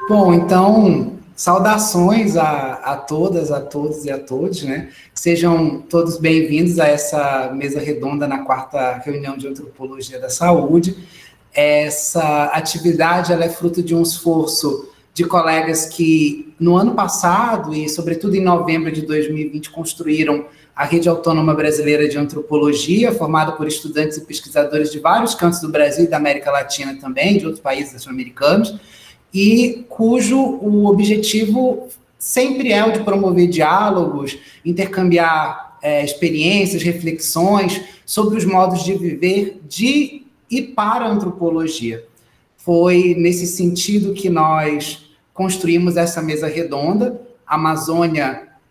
Bom, então, saudações a todas, a todos e a todos, né? Sejam todos bem-vindos a essa mesa redonda na quarta reunião de Antropologia da Saúde. Essa atividade ela é fruto de um esforço de colegas que, no ano passado e, sobretudo, em novembro de 2020, construíram a Rede Autônoma Brasileira de Antropologia, formada por estudantes e pesquisadores de vários cantos do Brasil e da América Latina também, de outros países latino-americanos, e cujo o objetivo sempre é o de promover diálogos, intercambiar experiências, reflexões sobre os modos de viver de e para a antropologia. Foi nesse sentido que nós construímos essa mesa redonda,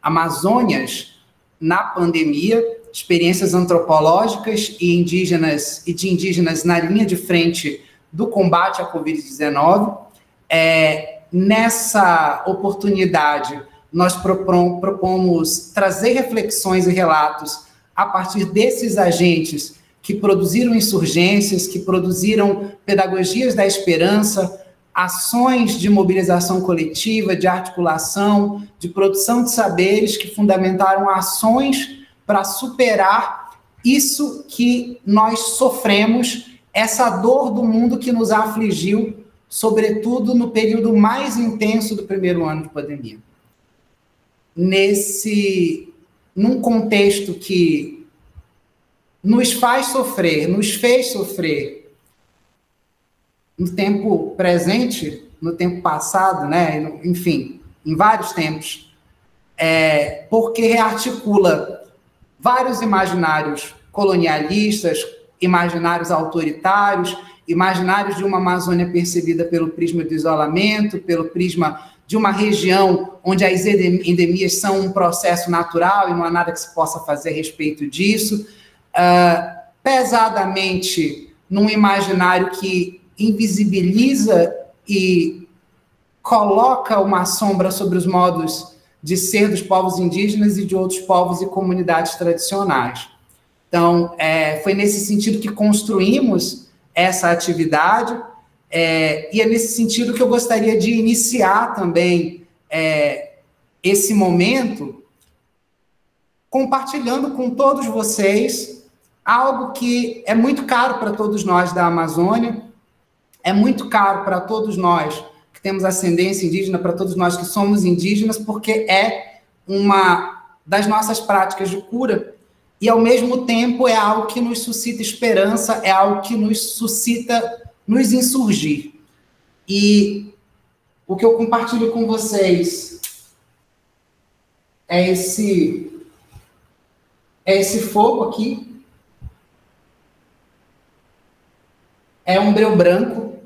Amazônias na pandemia, experiências antropológicas e de indígenas na linha de frente do combate à Covid-19. Nessa oportunidade, nós propomos trazer reflexões e relatos a partir desses agentes que produziram insurgências, que produziram pedagogias da esperança, ações de mobilização coletiva, de articulação, de produção de saberes que fundamentaram ações para superar isso que nós sofremos, essa dor do mundo que nos afligiu, sobretudo no período mais intenso do primeiro ano de pandemia. Num contexto que nos fez sofrer no tempo presente, no tempo passado, né? Enfim, em vários tempos, porque rearticula vários imaginários colonialistas, imaginários autoritários, imaginários de uma Amazônia percebida pelo prisma do isolamento, pelo prisma de uma região onde as endemias são um processo natural e não há nada que se possa fazer a respeito disso, pesadamente num imaginário que invisibiliza e coloca uma sombra sobre os modos de ser dos povos indígenas e de outros povos e comunidades tradicionais. Então, foi nesse sentido que construímos essa atividade, e é nesse sentido que eu gostaria de iniciar também esse momento compartilhando com todos vocês algo que é muito caro para todos nós da Amazônia, é muito caro para todos nós que temos ascendência indígena, para todos nós que somos indígenas, porque é uma das nossas práticas de cura e, ao mesmo tempo, é algo que nos suscita esperança, é algo que nos suscita nos insurgir. E o que eu compartilho com vocês é esse fogo aqui. É um breu branco,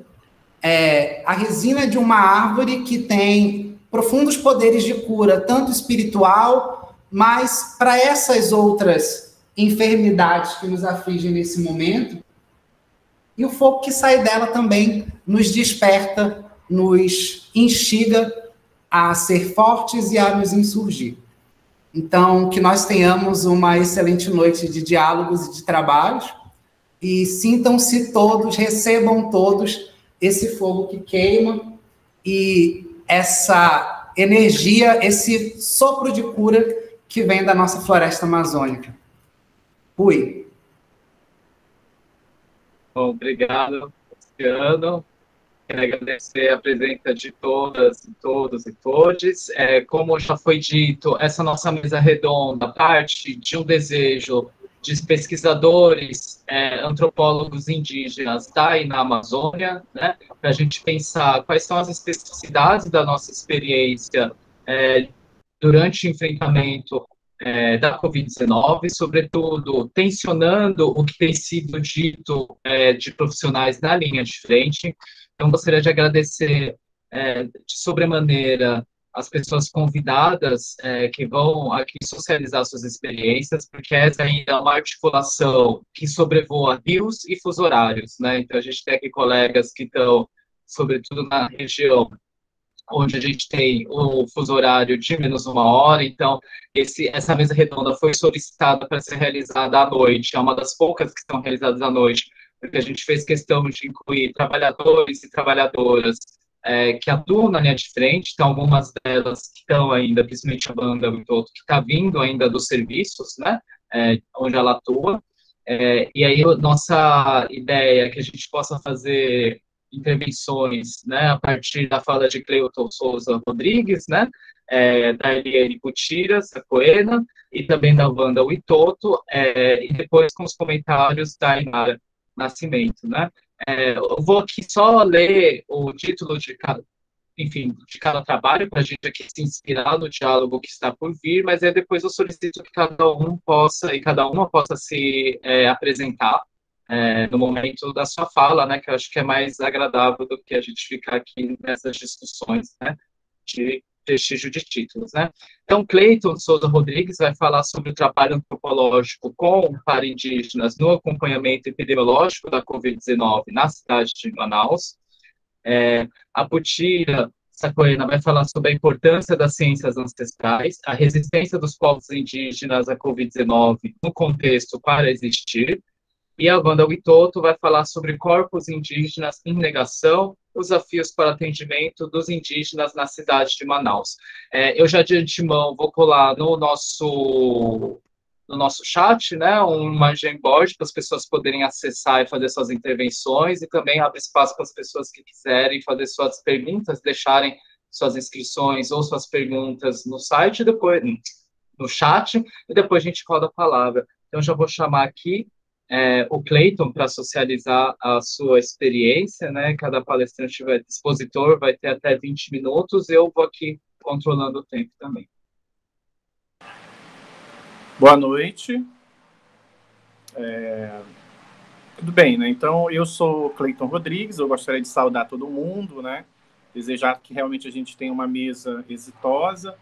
a resina de uma árvore que tem profundos poderes de cura, tanto espiritual, mas para essas outras enfermidades que nos afligem nesse momento. E o fogo que sai dela também nos desperta, nos instiga a ser fortes e a nos insurgir. Então, que nós tenhamos uma excelente noite de diálogos e de trabalhos, e sintam-se todos, recebam todos esse fogo que queima e essa energia, esse sopro de cura que vem da nossa floresta amazônica. Fui. Bom, obrigado, Luciano. Quero agradecer a presença de todas, todos e todes. Como já foi dito, essa nossa mesa redonda parte de um desejo de pesquisadores, antropólogos indígenas daí na Amazônia, né, para a gente pensar quais são as especificidades da nossa experiência durante o enfrentamento da Covid-19, sobretudo tensionando o que tem sido dito de profissionais na linha de frente. Então, gostaria de agradecer de sobremaneira as pessoas convidadas que vão aqui socializar suas experiências, porque essa ainda é uma articulação que sobrevoa rios e fusos horários, né? Então, a gente tem aqui colegas que estão, sobretudo na região onde a gente tem o fuso horário de -1 hora, então essa mesa redonda foi solicitada para ser realizada à noite, é uma das poucas que são realizadas à noite, porque a gente fez questão de incluir trabalhadores e trabalhadoras que atuam na linha de frente, então algumas delas que estão ainda, principalmente a Wanda Witoto, que está vindo ainda dos serviços, né, onde ela atua, e aí nossa ideia é que a gente possa fazer intervenções, né, a partir da fala de Cleuton Souza Rodrigues, né, da Eliane Putira Sacoena, e também da Wanda Witoto, e depois com os comentários da Inara Nascimento, né. Eu vou aqui só ler o título de cada, enfim, de cada trabalho, para a gente aqui se inspirar no diálogo que está por vir, mas aí depois eu solicito que cada um possa, e cada uma possa se apresentar no momento da sua fala, né, que eu acho que é mais agradável do que a gente ficar aqui nessas discussões, né, de prestígio de títulos, né. Então, Cleuton Souza Rodrigues vai falar sobre o trabalho antropológico para indígenas no acompanhamento epidemiológico da Covid-19 na cidade de Manaus. A Putira Sacoena vai falar sobre a importância das ciências ancestrais, a resistência dos povos indígenas à Covid-19 no contexto para existir, e a Wanda Witoto vai falar sobre corpos indígenas em negação, os desafios para atendimento dos indígenas na cidade de Manaus. Eu já de antemão vou colar no nosso chat, né, uma Jamboard para as pessoas poderem acessar e fazer suas intervenções, e também abre espaço para as pessoas que quiserem fazer suas perguntas, deixarem suas inscrições ou suas perguntas no site, depois no chat, e depois a gente roda a palavra. Então, já vou chamar aqui o Cleuton para socializar a sua experiência, né? Cada palestrante expositor vai ter até 20 minutos, eu vou aqui controlando o tempo também. Boa noite. Tudo bem, né? Então, eu sou Cleuton Rodrigues, eu gostaria de saudar todo mundo, né? Desejar que realmente a gente tenha uma mesa exitosa.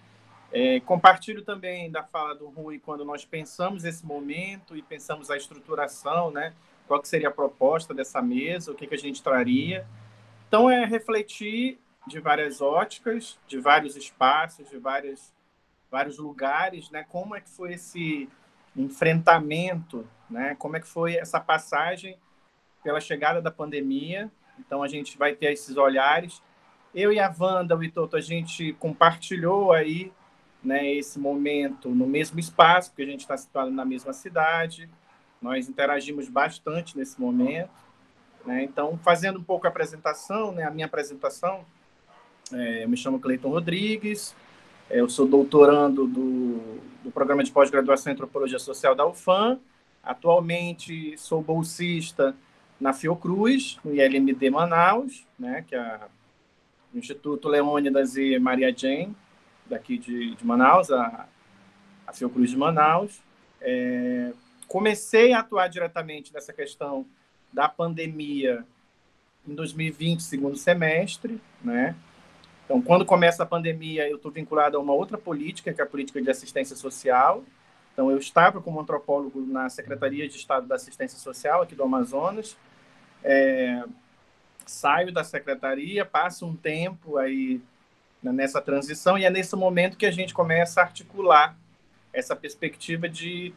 Compartilho também da fala do Rui quando nós pensamos esse momento e pensamos a estruturação, né? Qual que seria a proposta dessa mesa, o que a gente traria. Então, refletir de várias óticas, de vários espaços, de vários lugares, né? Como é que foi esse enfrentamento, né? Como é que foi essa passagem pela chegada da pandemia. Então, a gente vai ter esses olhares. Eu e a Wanda Witoto, a gente compartilhou aí, né, esse momento no mesmo espaço, porque a gente está situado na mesma cidade. Nós interagimos bastante nesse momento, né? Então, fazendo um pouco a apresentação, né, a minha apresentação, eu me chamo Cleuton Rodrigues, eu sou doutorando do programa de pós-graduação em Antropologia Social da UFAM, atualmente sou bolsista na Fiocruz, no ILMD Manaus, né, que é o Instituto Leônidas e Maria Jane, daqui de Manaus, a Fiocruz de Manaus. Comecei a atuar diretamente nessa questão da pandemia em 2020, segundo semestre, né? Então, quando começa a pandemia, eu estou vinculado a uma outra política, que é a política de assistência social. Então, eu estava como antropólogo na Secretaria de Estado da Assistência Social aqui do Amazonas. Saio da secretaria, passo um tempo aí nessa transição, e é nesse momento que a gente começa a articular essa perspectiva de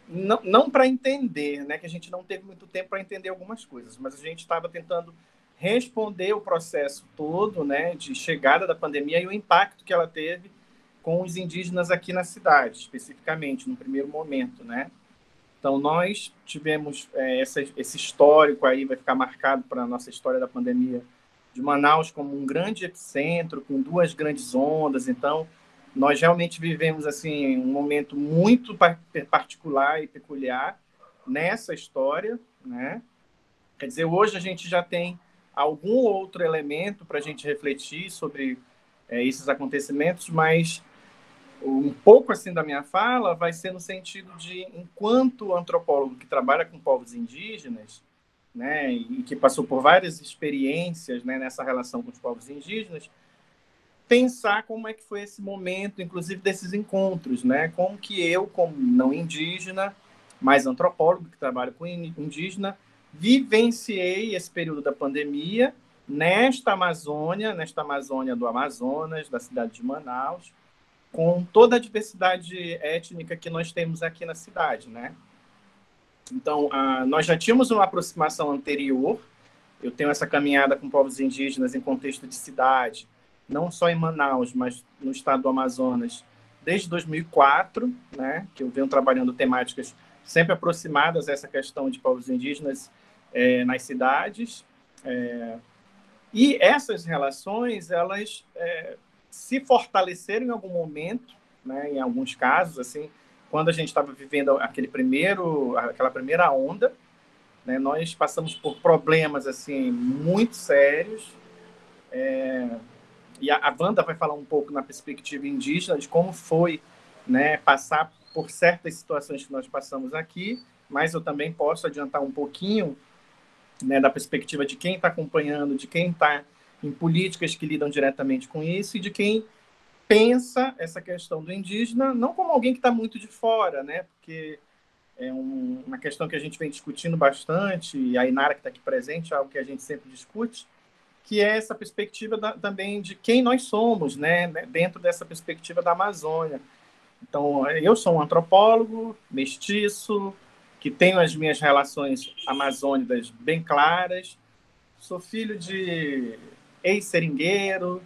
não para entender, né, que a gente não teve muito tempo para entender algumas coisas, mas a gente estava tentando responder o processo todo, né, de chegada da pandemia e o impacto que ela teve com os indígenas aqui na cidade, especificamente, no primeiro momento, né? Então, nós tivemos esse histórico aí, vai ficar marcado para a nossa história da pandemia, de Manaus como um grande epicentro, com 2 grandes ondas. Então, nós realmente vivemos assim, um momento muito particular e peculiar nessa história, né? Quer dizer, hoje a gente já tem algum outro elemento para a gente refletir sobre esses acontecimentos, mas um pouco assim da minha fala vai ser no sentido de, enquanto antropólogo que trabalha com povos indígenas, né, e que passou por várias experiências, né, nessa relação com os povos indígenas, pensar como é que foi esse momento, inclusive desses encontros, né, como que eu, como não indígena, mas antropólogo que trabalha com indígena, vivenciei esse período da pandemia nesta Amazônia do Amazonas, da cidade de Manaus, com toda a diversidade étnica que nós temos aqui na cidade, né? Então, nós já tínhamos uma aproximação anterior, eu tenho essa caminhada com povos indígenas em contexto de cidade, não só em Manaus, mas no estado do Amazonas, desde 2004, né, que eu venho trabalhando temáticas sempre aproximadas a essa questão de povos indígenas nas cidades. E essas relações, elas se fortaleceram em algum momento, né, em alguns casos, assim, quando a gente estava vivendo aquela primeira onda, né, nós passamos por problemas assim muito sérios. E a Wanda vai falar um pouco na perspectiva indígena de como foi, né, passar por certas situações que nós passamos aqui, mas eu também posso adiantar um pouquinho, né, da perspectiva de quem está acompanhando, de quem está em políticas que lidam diretamente com isso e de quem pensa essa questão do indígena não como alguém que está muito de fora, né, porque é uma questão que a gente vem discutindo bastante, e a Inara, que está aqui presente, é algo que a gente sempre discute, que é essa perspectiva também de quem nós somos, né, dentro dessa perspectiva da Amazônia. Então, eu sou um antropólogo, mestiço, que tenho as minhas relações amazônicas bem claras, sou filho de ex-seringueiro,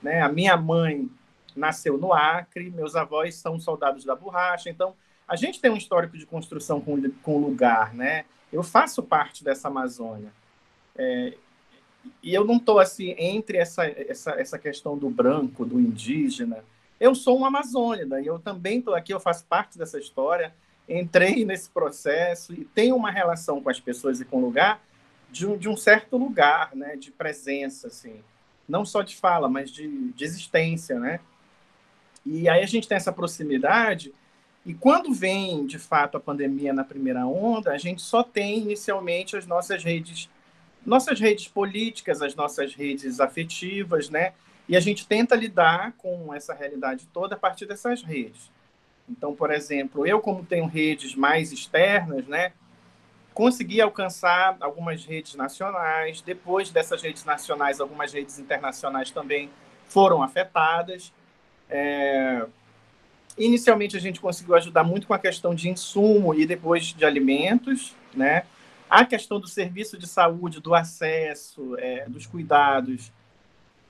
né, a minha mãe nasceu no Acre, meus avós são soldados da borracha, então a gente tem um histórico de construção com o lugar, né? Eu faço parte dessa Amazônia. E eu não estou assim, entre essa questão do branco, do indígena. Eu sou um amazônida, e eu também estou aqui, eu faço parte dessa história, entrei nesse processo e tenho uma relação com as pessoas e com o lugar de um certo lugar, né? De presença, assim. Não só de fala, mas de existência, né? E aí a gente tem essa proximidade. E quando vem, de fato, a pandemia na primeira onda, a gente só tem, inicialmente, as nossas redes políticas, as nossas redes afetivas, né? E a gente tenta lidar com essa realidade toda a partir dessas redes. Então, por exemplo, eu, como tenho redes mais externas, né, consegui alcançar algumas redes nacionais. Depois dessas redes nacionais, algumas redes internacionais também foram afetadas. Inicialmente, a gente conseguiu ajudar muito com a questão de insumo e depois de alimentos, né? A questão do serviço de saúde, do acesso, dos cuidados,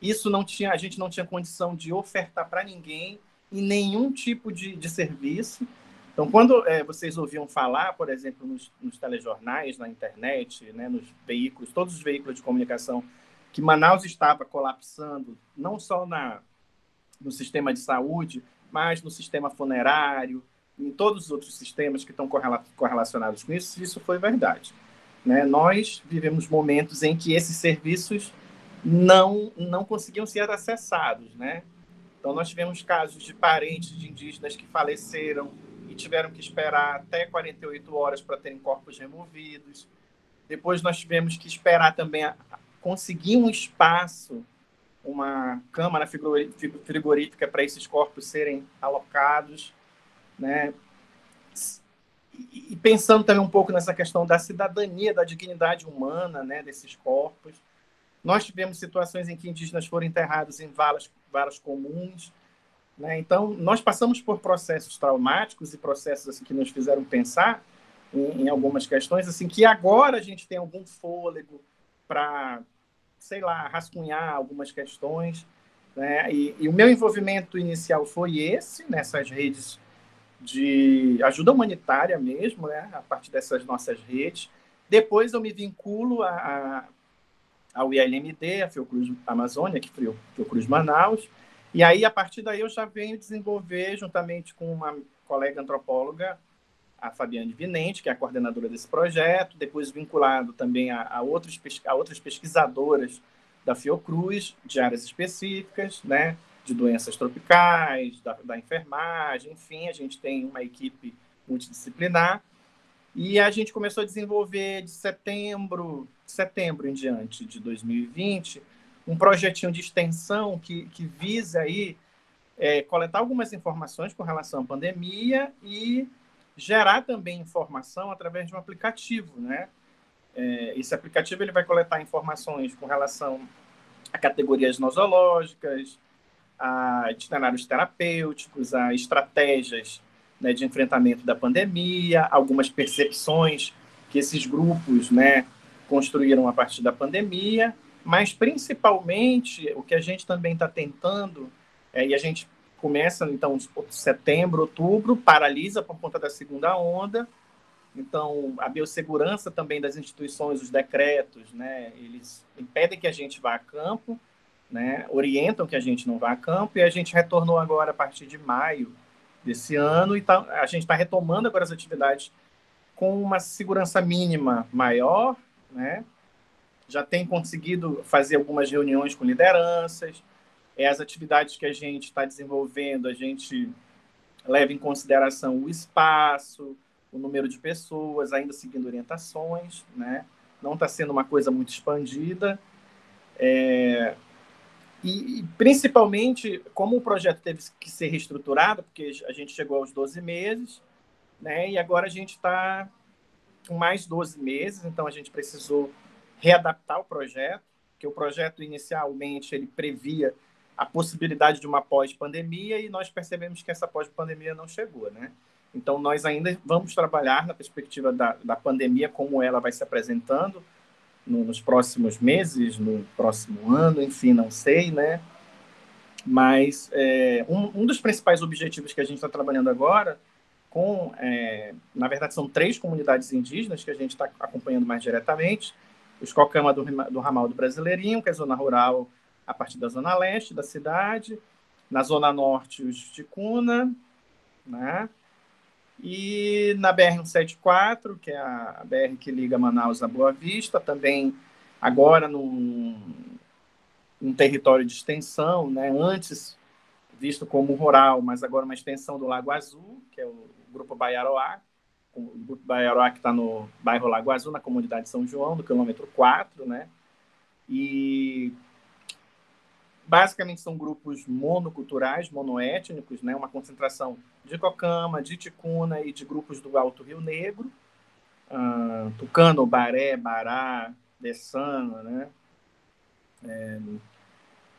isso a gente não tinha condição de ofertar para ninguém em nenhum tipo de serviço. Então, quando vocês ouviam falar, por exemplo, nos telejornais, na internet, né, nos veículos, todos os veículos de comunicação, que Manaus estava colapsando, não só no sistema de saúde, mas no sistema funerário, em todos os outros sistemas que estão correlacionados com isso, isso foi verdade. Né? Nós vivemos momentos em que esses serviços não conseguiam ser acessados. Né? Então, nós tivemos casos de parentes de indígenas que faleceram e tiveram que esperar até 48 horas para terem corpos removidos. Depois, nós tivemos que esperar também conseguir um espaço, uma câmara frigorífica para esses corpos serem alocados, né? E pensando também um pouco nessa questão da cidadania, da dignidade humana, né, desses corpos. Nós tivemos situações em que indígenas foram enterrados em valas comuns, né? Então, nós passamos por processos traumáticos e processos assim, que nos fizeram pensar em algumas questões, assim, que agora a gente tem algum fôlego para, sei lá, rascunhar algumas questões, né? E o meu envolvimento inicial foi esse, nessas redes de ajuda humanitária mesmo, né? A partir dessas nossas redes. Depois eu me vinculo ao ILMD, a Fiocruz Amazônia, que foi Fiocruz Manaus, e aí, a partir daí, eu já venho desenvolver, juntamente com uma colega antropóloga, a Fabiane Vinente, que é a coordenadora desse projeto, depois vinculado também a outras pesquisadoras da Fiocruz, de áreas específicas, né, de doenças tropicais, da enfermagem, enfim, a gente tem uma equipe multidisciplinar, e a gente começou a desenvolver de setembro em diante de 2020, um projetinho de extensão que visa aí, coletar algumas informações com relação à pandemia e gerar também informação através de um aplicativo, né? Esse aplicativo ele vai coletar informações com relação a categorias nosológicas, a itinerários terapêuticos, a estratégias, né, de enfrentamento da pandemia, algumas percepções que esses grupos, né, construíram a partir da pandemia, mas principalmente o que a gente também está tentando, e a gente começa, então, setembro, outubro, paralisa por conta da segunda onda. Então, a biossegurança também das instituições, os decretos, né, eles impedem que a gente vá a campo, né, orientam que a gente não vá a campo, e a gente retornou agora a partir de maio desse ano, e a gente está retomando agora as atividades com uma segurança mínima maior, né? Já tem conseguido fazer algumas reuniões com lideranças, as atividades que a gente está desenvolvendo, a gente leva em consideração o espaço, o número de pessoas, ainda seguindo orientações, né? Não está sendo uma coisa muito expandida. E, principalmente, como o projeto teve que ser reestruturado, porque a gente chegou aos 12 meses, né? E agora a gente está com mais 12 meses, então a gente precisou readaptar o projeto, porque o projeto inicialmente ele previa a possibilidade de uma pós-pandemia e nós percebemos que essa pós-pandemia não chegou, né? Então, nós ainda vamos trabalhar na perspectiva da pandemia, como ela vai se apresentando nos próximos meses, no próximo ano, enfim, não sei, né? Mas um dos principais objetivos que a gente está trabalhando agora, na verdade, são 3 comunidades indígenas que a gente está acompanhando mais diretamente, os Cocama do Ramal do Brasileirinho, que é a zona rural a partir da zona leste da cidade, na zona norte os Ticuna, né? E na BR-174, que é a BR que liga Manaus a Boa Vista, também agora num território de extensão, né? Antes visto como rural, mas agora uma extensão do Lago Azul, que é o Grupo Baiaroá, o Grupo Baiaroá que está no bairro Lago Azul, na comunidade São João, do quilômetro 4, né? E basicamente são grupos monoculturais, monoétnicos, né? Uma concentração de Cocama, de Ticuna e de grupos do Alto Rio Negro, Tucano, Baré, Bará, Dessana, né?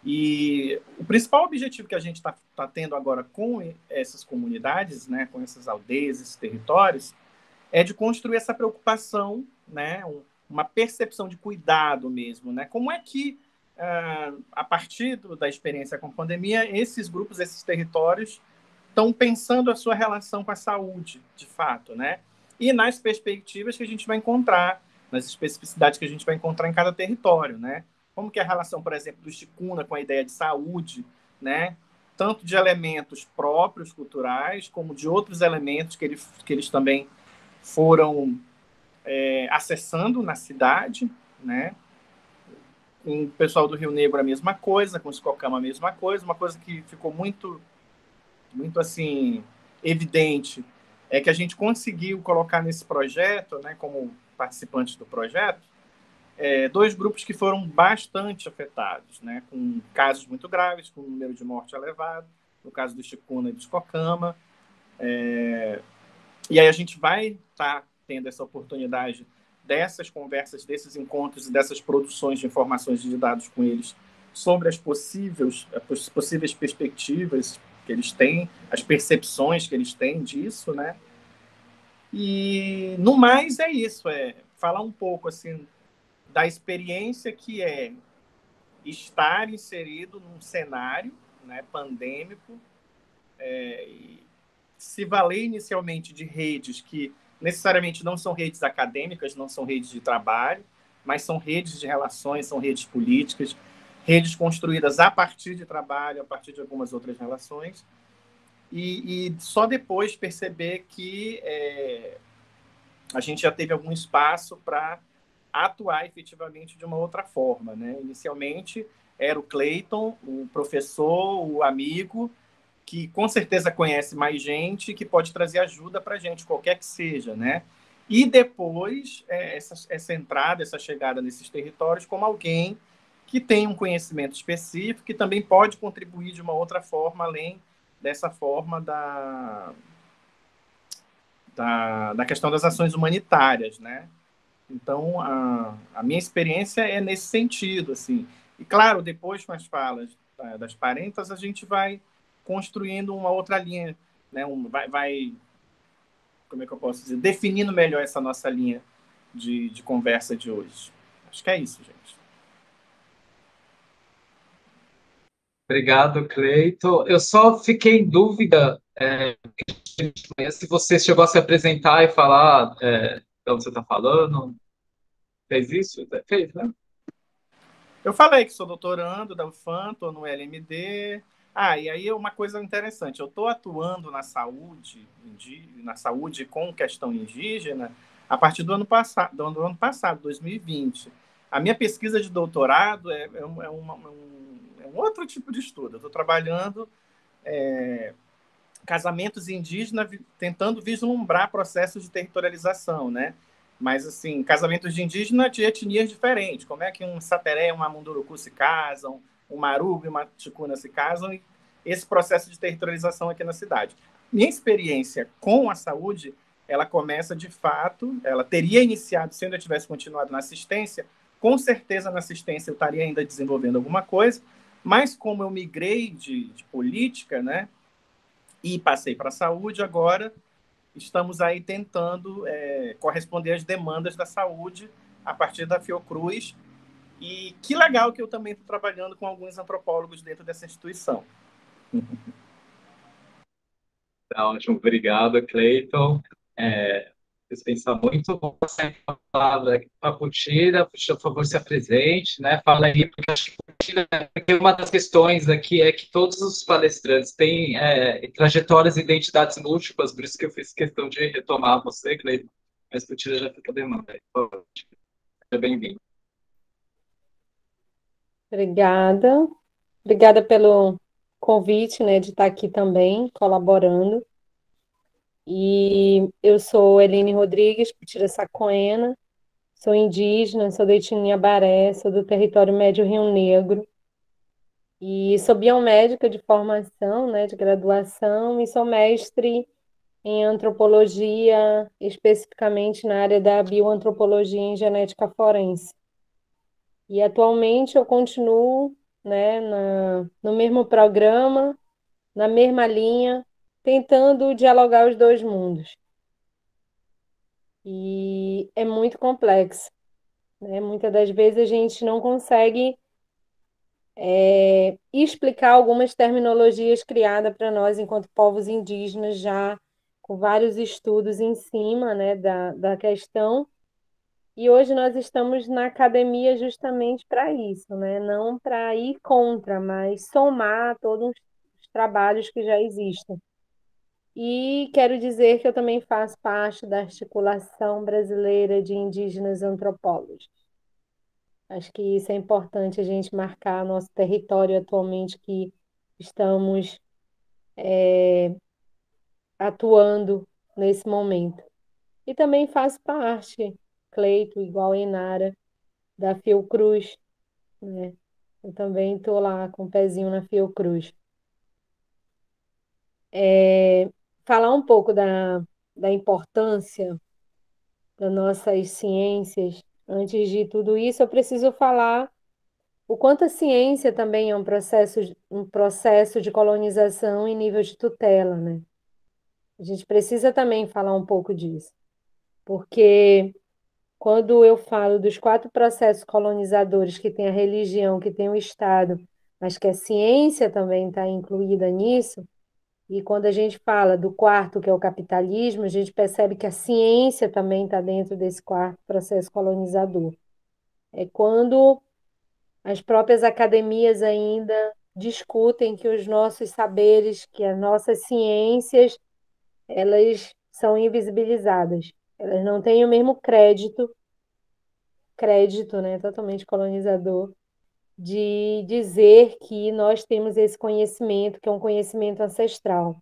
E o principal objetivo que a gente está tendo agora com essas comunidades, né, com essas aldeias, esses territórios, é de construir essa preocupação, né, uma percepção de cuidado mesmo, né? Como é que, a partir da experiência com a pandemia, esses grupos, esses territórios estão pensando a sua relação com a saúde, de fato, né? E nas perspectivas que a gente vai encontrar, nas especificidades que a gente vai encontrar em cada território, né? Como que é a relação, por exemplo, do Ticuna com a ideia de saúde, né? Tanto de elementos próprios, culturais, como de outros elementos que eles também foram acessando na cidade, né? Com o pessoal do Rio Negro a mesma coisa, com os Cocama a mesma coisa. Uma coisa que ficou muito, muito assim, evidente é que a gente conseguiu colocar nesse projeto, né, como participantes do projeto, 2 grupos que foram bastante afetados, né, com casos muito graves, com um número de morte elevado, no caso do Ticuna e dos Cocama. E aí a gente vai estar tendo essa oportunidade dessas conversas, desses encontros e dessas produções de informações e de dados com eles sobre as possíveis perspectivas que eles têm, as percepções que eles têm disso, né? E, no mais, é isso, falar um pouco, assim, da experiência que é estar inserido num cenário, né, pandêmico, e se valer inicialmente de redes que necessariamente não são redes acadêmicas, não são redes de trabalho, mas são redes de relações, são redes políticas, redes construídas a partir de trabalho, a partir de algumas outras relações, e só depois perceber que a gente já teve algum espaço para atuar efetivamente de uma outra forma, né? Inicialmente era o Cleiton, o professor, o amigo, que com certeza conhece mais gente, que pode trazer ajuda para a gente, qualquer que seja, né? E depois, essa entrada, essa chegada nesses territórios como alguém que tem um conhecimento específico, que também pode contribuir de uma outra forma, além dessa forma da questão das ações humanitárias, né? Então, a minha experiência é nesse sentido, assim. E, claro, depois, com as falas das parentas, a gente vai construindo uma outra linha, né? Como é que eu posso dizer? Definindo melhor essa nossa linha de conversa de hoje. Acho que é isso, gente. Obrigado, Cleito. Eu só fiquei em dúvida se você chegou a se apresentar e falar de onde você está falando. Fez isso? Fez, né? Eu falei que sou doutorando da UFAM, estou no LMD. E aí uma coisa interessante, eu estou atuando na saúde com questão indígena a partir do ano passado, 2020. A minha pesquisa de doutorado é um outro tipo de estudo. Eu estou trabalhando casamentos indígenas, tentando vislumbrar processos de territorialização, né? Mas, assim, casamentos de indígenas de etnias diferentes. Como é que um Sateré e uma Munduruku se casam, um Marubo e uma Ticuna se casam, e esse processo de territorialização aqui na cidade. Minha experiência com a saúde, ela começa de fato, ela teria iniciado, se eu ainda tivesse continuado na assistência, com certeza na assistência eu estaria ainda desenvolvendo alguma coisa, mas como eu migrei de política, né, e passei para a saúde, agora estamos aí tentando corresponder às demandas da saúde a partir da Fiocruz. E que legal que eu também estou trabalhando com alguns antropólogos dentro dessa instituição. Tá ótimo, obrigado, Cleiton. Vocês pensam muito. Vou passar a palavra aqui para a Putira. Por favor, se apresente, né? Fala aí, porque acho que porque uma das questões aqui é que todos os palestrantes têm trajetórias e identidades múltiplas, por isso que eu fiz questão de retomar você, Cleiton. Mas Putira já fica a demanda. Seja bem-vindo. Obrigada. Obrigada pelo convite, né, de estar aqui também, colaborando. E eu sou Eline Rodrigues, Putira-Sacoena, sou indígena, sou da etnia Baré, sou do território Médio Rio Negro. E sou biomédica de formação, né, de graduação, e sou mestre em antropologia, especificamente na área da bioantropologia em genética forense. E atualmente eu continuo, né, no mesmo programa, na mesma linha, tentando dialogar os dois mundos. E é muito complexo, né? Muitas das vezes a gente não consegue explicar algumas terminologias criadas para nós enquanto povos indígenas, já com vários estudos em cima, né, da questão. E hoje nós estamos na academia justamente para isso, né? Não para ir contra, mas somar todos os trabalhos que já existem. E quero dizer que eu também faço parte da Articulação Brasileira de Indígenas Antropólogos. Acho que isso é importante a gente marcar nosso território atualmente, que estamos atuando nesse momento. E também faço parte, Cleito, igual a Inara, da Fiocruz, né? Eu também estou lá com o pezinho na Fiocruz. Falar um pouco da importância das nossas ciências. Antes de tudo isso, eu preciso falar o quanto a ciência também é um processo de colonização em nível de tutela, né? A gente precisa também falar um pouco disso, porque quando eu falo dos 4 processos colonizadores, que tem a religião, que tem o Estado, mas que a ciência também está incluída nisso, e quando a gente fala do quarto, que é o capitalismo, a gente percebe que a ciência também está dentro desse quarto processo colonizador. É quando as próprias academias ainda discutem que os nossos saberes, que as nossas ciências, elas são invisibilizadas. Elas não têm o mesmo crédito, né, totalmente colonizador, de dizer que nós temos esse conhecimento, que é um conhecimento ancestral.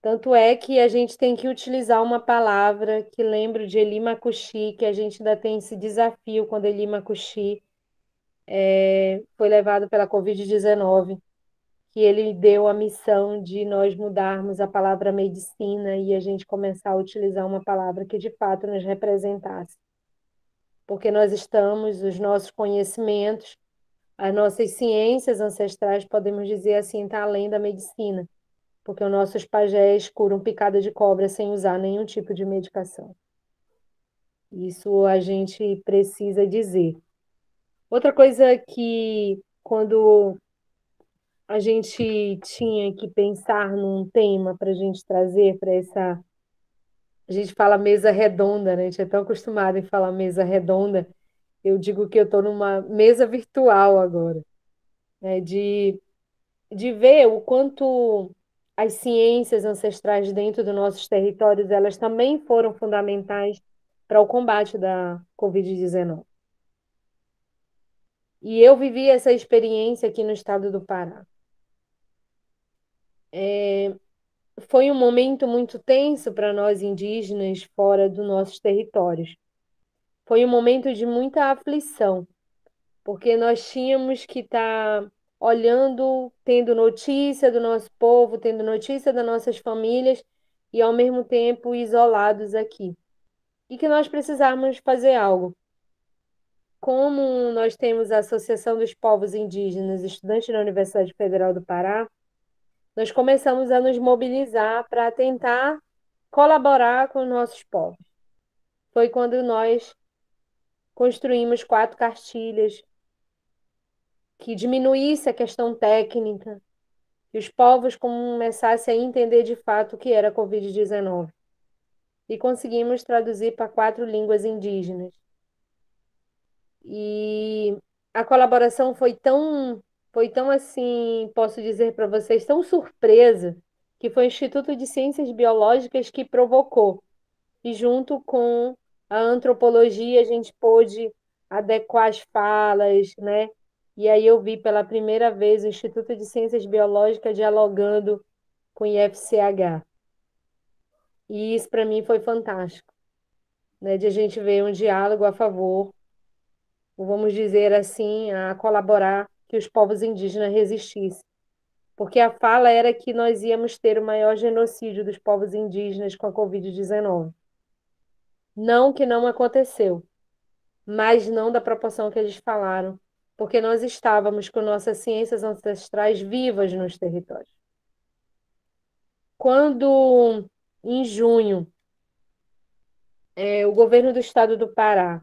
Tanto é que a gente tem que utilizar uma palavra que lembro de Eli Makushi, que a gente ainda tem esse desafio quando Eli Makushi foi levado pela Covid-19, que ele deu a missão de nós mudarmos a palavra medicina e a gente começar a utilizar uma palavra que de fato nos representasse. Porque nós estamos, os nossos conhecimentos, as nossas ciências ancestrais, podemos dizer assim, está além da medicina, porque os nossos pajés curam picada de cobra sem usar nenhum tipo de medicação. Isso a gente precisa dizer. Outra coisa que, quando a gente tinha que pensar num tema para a gente trazer para essa. A gente fala mesa redonda, né? A gente é tão acostumado em falar mesa redonda. Eu digo que eu estou numa mesa virtual agora, né? De ver o quanto as ciências ancestrais dentro dos nossos territórios, elas também foram fundamentais para o combate da Covid-19. E eu vivi essa experiência aqui no estado do Pará. Foi um momento muito tenso para nós indígenas fora dos nossos territórios. Foi um momento de muita aflição, porque nós tínhamos que estar olhando, tendo notícia do nosso povo, tendo notícia das nossas famílias e ao mesmo tempo isolados aqui. E que nós precisávamos fazer algo. Como nós temos a Associação dos Povos Indígenas, estudantes da Universidade Federal do Pará, nós começamos a nos mobilizar para tentar colaborar com os nossos povos. Foi quando nós construímos 4 cartilhas que diminuísse a questão técnica, que os povos começassem a entender de fato o que era a Covid-19. E conseguimos traduzir para 4 línguas indígenas. E a colaboração foi tão assim, posso dizer para vocês, tão surpresa, que foi o Instituto de Ciências Biológicas que provocou. E junto com a antropologia, a gente pôde adequar as falas, né? E aí eu vi pela primeira vez o Instituto de Ciências Biológicas dialogando com o IFCH. E isso para mim foi fantástico, né? De a gente ver um diálogo a favor, ou vamos dizer assim, a colaborar que os povos indígenas resistissem. Porque a fala era que nós íamos ter o maior genocídio dos povos indígenas com a Covid-19. Não que não aconteceu, mas não da proporção que eles falaram, porque nós estávamos com nossas ciências ancestrais vivas nos territórios. Quando, em junho, o governo do estado do Pará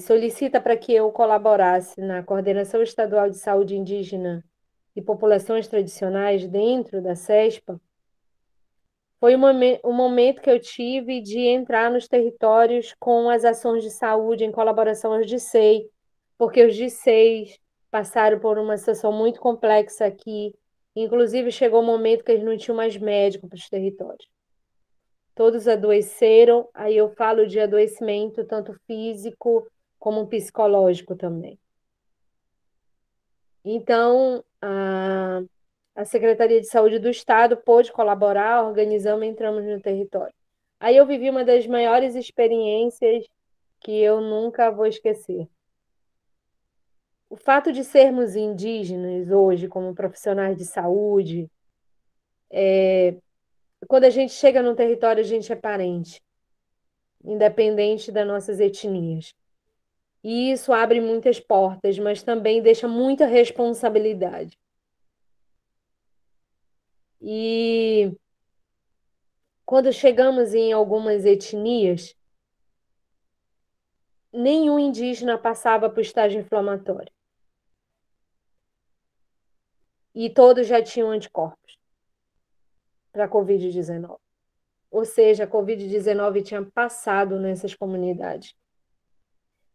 solicita para que eu colaborasse na Coordenação Estadual de Saúde Indígena e Populações Tradicionais dentro da CESPA, foi um momento que eu tive de entrar nos territórios com as ações de saúde em colaboração aos DICEI, porque os DICEIs passaram por uma situação muito complexa aqui. Inclusive, chegou um momento que eles não tinham mais médico para os territórios. Todos adoeceram, aí eu falo de adoecimento tanto físico como psicológico também. Então, a Secretaria de Saúde do Estado pôde colaborar, organizamos e entramos no território. Aí eu vivi uma das maiores experiências que eu nunca vou esquecer. O fato de sermos indígenas hoje, como profissionais de saúde, quando a gente chega no território, a gente é parente, independente das nossas etnias. E isso abre muitas portas, mas também deixa muita responsabilidade. E quando chegamos em algumas etnias, nenhum indígena passava por estágio inflamatório. E todos já tinham anticorpos para a Covid-19. Ou seja, a Covid-19 tinha passado nessas comunidades.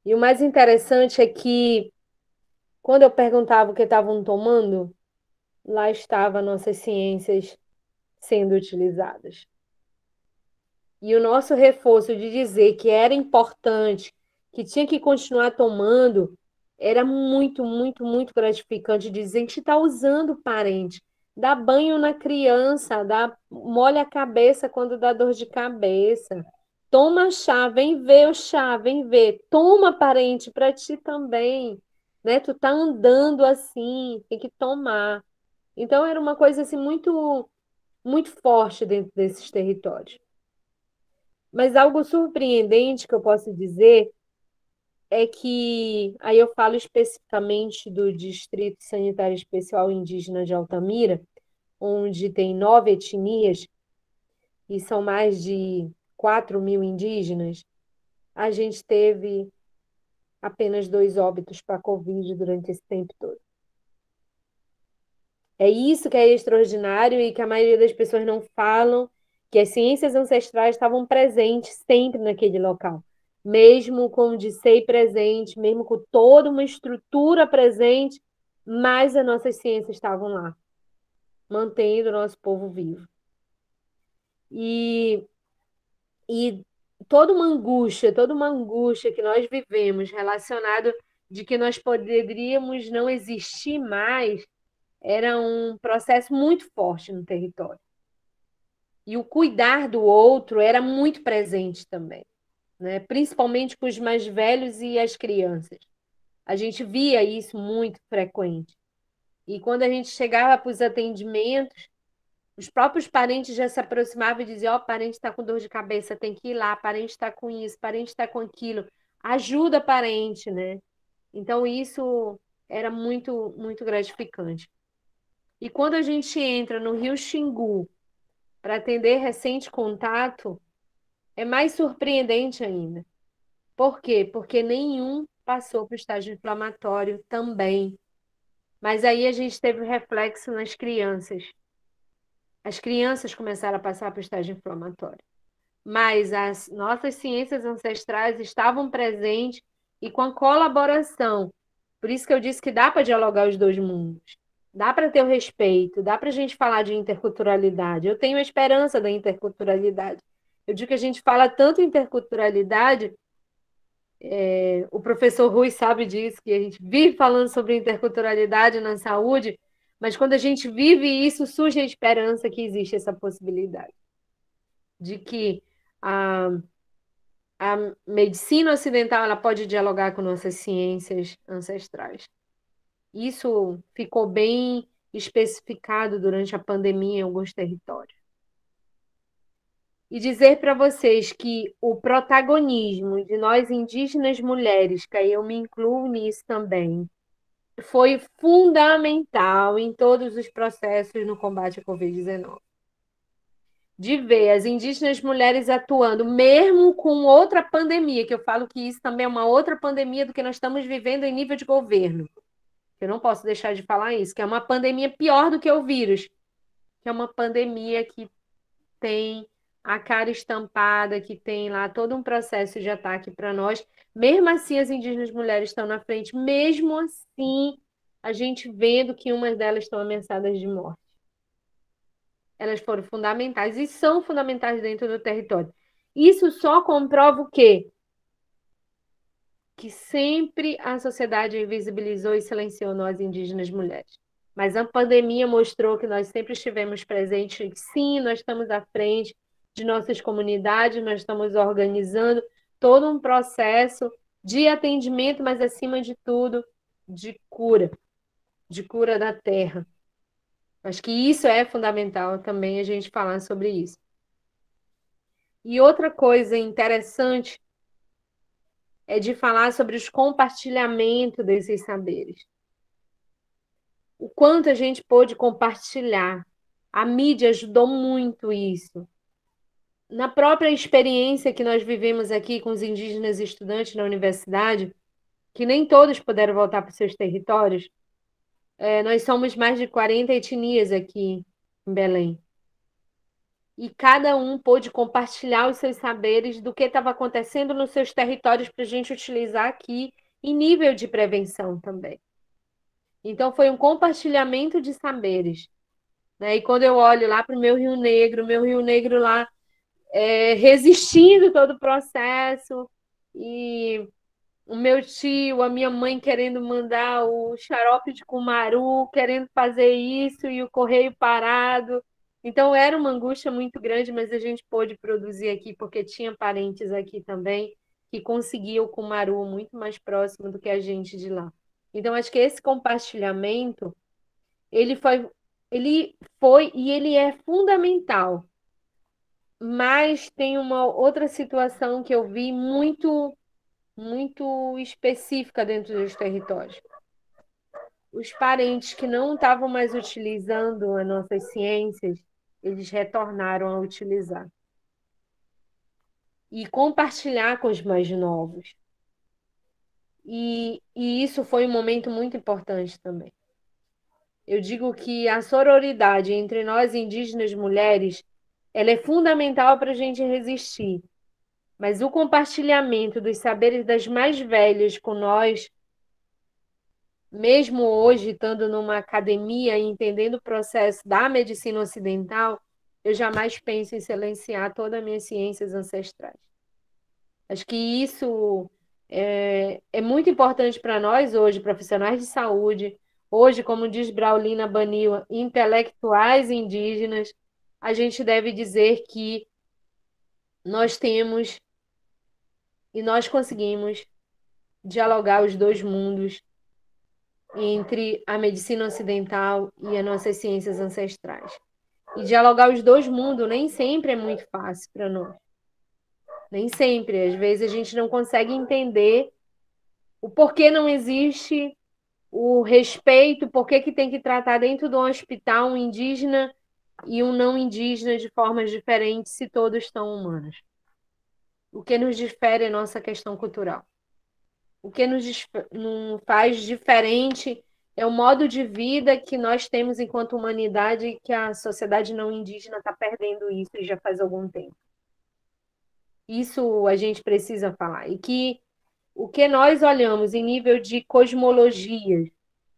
E o mais interessante é que, quando eu perguntava o que estavam tomando, lá estavam nossas ciências sendo utilizadas. E o nosso reforço de dizer que era importante, que tinha que continuar tomando, era muito, muito, muito gratificante dizer que a gente está usando o parente. Dá banho na criança, molha a cabeça quando dá dor de cabeça. Toma chá, vem ver o chá, vem ver. Toma, parente, para ti também. Né? Tu tá andando assim, tem que tomar. Então era uma coisa assim muito, muito forte dentro desses territórios. Mas algo surpreendente que eu posso dizer é que, aí eu falo especificamente do Distrito Sanitário Especial Indígena de Altamira, onde tem 9 etnias e são mais de 4.000 indígenas, a gente teve apenas 2 óbitos para a Covid durante esse tempo todo. É isso que é extraordinário e que a maioria das pessoas não falam, que as ciências ancestrais estavam presentes sempre naquele local. Mesmo com o Dissei presente, mesmo com toda uma estrutura presente, mas as nossas ciências estavam lá, mantendo o nosso povo vivo. E toda uma angústia que nós vivemos relacionado de que nós poderíamos não existir mais, era um processo muito forte no território. E o cuidar do outro era muito presente também, né? Principalmente com os mais velhos e as crianças. A gente via isso muito frequente. E quando a gente chegava para os atendimentos, os próprios parentes já se aproximavam e diziam: ó, o parente está com dor de cabeça, tem que ir lá, parente está com isso, parente está com aquilo. Ajuda parente, né? Então, isso era muito, muito gratificante. E quando a gente entra no Rio Xingu para atender recente contato, é mais surpreendente ainda. Por quê? Porque nenhum passou para o estágio inflamatório também. Mas aí a gente teve o reflexo nas crianças. As crianças começaram a passar para o estágio inflamatório. Mas as nossas ciências ancestrais estavam presentes e com a colaboração. Por isso que eu disse que dá para dialogar os dois mundos. Dá para ter o respeito, dá para a gente falar de interculturalidade. Eu tenho a esperança da interculturalidade. Eu digo que a gente fala tanto interculturalidade, o professor Rui sabe disso, que a gente vive falando sobre interculturalidade na saúde, mas quando a gente vive isso, surge a esperança que existe essa possibilidade de que a, a medicina ocidental ela pode dialogar com nossas ciências ancestrais. Isso ficou bem especificado durante a pandemia em alguns territórios. E dizer para vocês que o protagonismo de nós indígenas mulheres, que aí eu me incluo nisso também, foi fundamental em todos os processos no combate à Covid-19. De ver as indígenas mulheres atuando, mesmo com outra pandemia, que eu falo que isso também é uma outra pandemia do que nós estamos vivendo em nível de governo. Eu não posso deixar de falar isso, que é uma pandemia pior do que o vírus, que é uma pandemia que tem a cara estampada, que tem lá todo um processo de ataque para nós. Mesmo assim, as indígenas mulheres estão na frente, mesmo assim, a gente vendo que umas delas estão ameaçadas de morte. Elas foram fundamentais e são fundamentais dentro do território. Isso só comprova o quê? Que sempre a sociedade invisibilizou e silenciou nós indígenas mulheres. Mas a pandemia mostrou que nós sempre estivemos presentes. Sim, nós estamos à frente de nossas comunidades, nós estamos organizando todo um processo de atendimento, mas acima de tudo, de cura da terra. Acho que isso é fundamental também a gente falar sobre isso. E outra coisa interessante é de falar sobre os compartilhamentos desses saberes. O quanto a gente pôde compartilhar. A mídia ajudou muito isso. Na própria experiência que nós vivemos aqui com os indígenas estudantes na universidade, que nem todos puderam voltar para os seus territórios, nós somos mais de 40 etnias aqui em Belém. E cada um pôde compartilhar os seus saberes do que estava acontecendo nos seus territórios para a gente utilizar aqui em nível de prevenção também. Então, foi um compartilhamento de saberes. Né? E quando eu olho lá para o meu Rio Negro lá resistindo todo o processo, e o meu tio, a minha mãe querendo mandar o xarope de cumaru, querendo fazer isso, e o correio parado. Então, era uma angústia muito grande, mas a gente pôde produzir aqui, porque tinha parentes aqui também que conseguiam o cumaru muito mais próximo do que a gente de lá. Então, acho que esse compartilhamento, ele foi e ele é fundamental. Mas tem uma outra situação que eu vi muito, muito específica dentro dos territórios. Os parentes que não estavam mais utilizando as nossas ciências, eles retornaram a utilizar. e compartilhar com os mais novos. E isso foi um momento muito importante também. Eu digo que a sororidade entre nós indígenas mulheres, ela é fundamental para a gente resistir. Mas o compartilhamento dos saberes das mais velhas com nós, mesmo hoje estando numa academia e entendendo o processo da medicina ocidental, eu jamais penso em silenciar todas as minhas ciências ancestrais. Acho que isso é muito importante para nós hoje, profissionais de saúde, hoje, como diz Braulina Banil, intelectuais indígenas, a gente deve dizer que nós temos e nós conseguimos dialogar os dois mundos entre a medicina ocidental e as nossas ciências ancestrais. E dialogar os dois mundos nem sempre é muito fácil para nós. Nem sempre. Às vezes a gente não consegue entender o porquê não existe o respeito, por que tem que tratar dentro do hospital um indígena e um não indígena de formas diferentes se todos estão humanos. O que nos difere é a nossa questão cultural. O que nos faz diferente é o modo de vida que nós temos enquanto humanidade e que a sociedade não indígena está perdendo isso e já faz algum tempo. Isso a gente precisa falar. E que o que nós olhamos em nível de cosmologias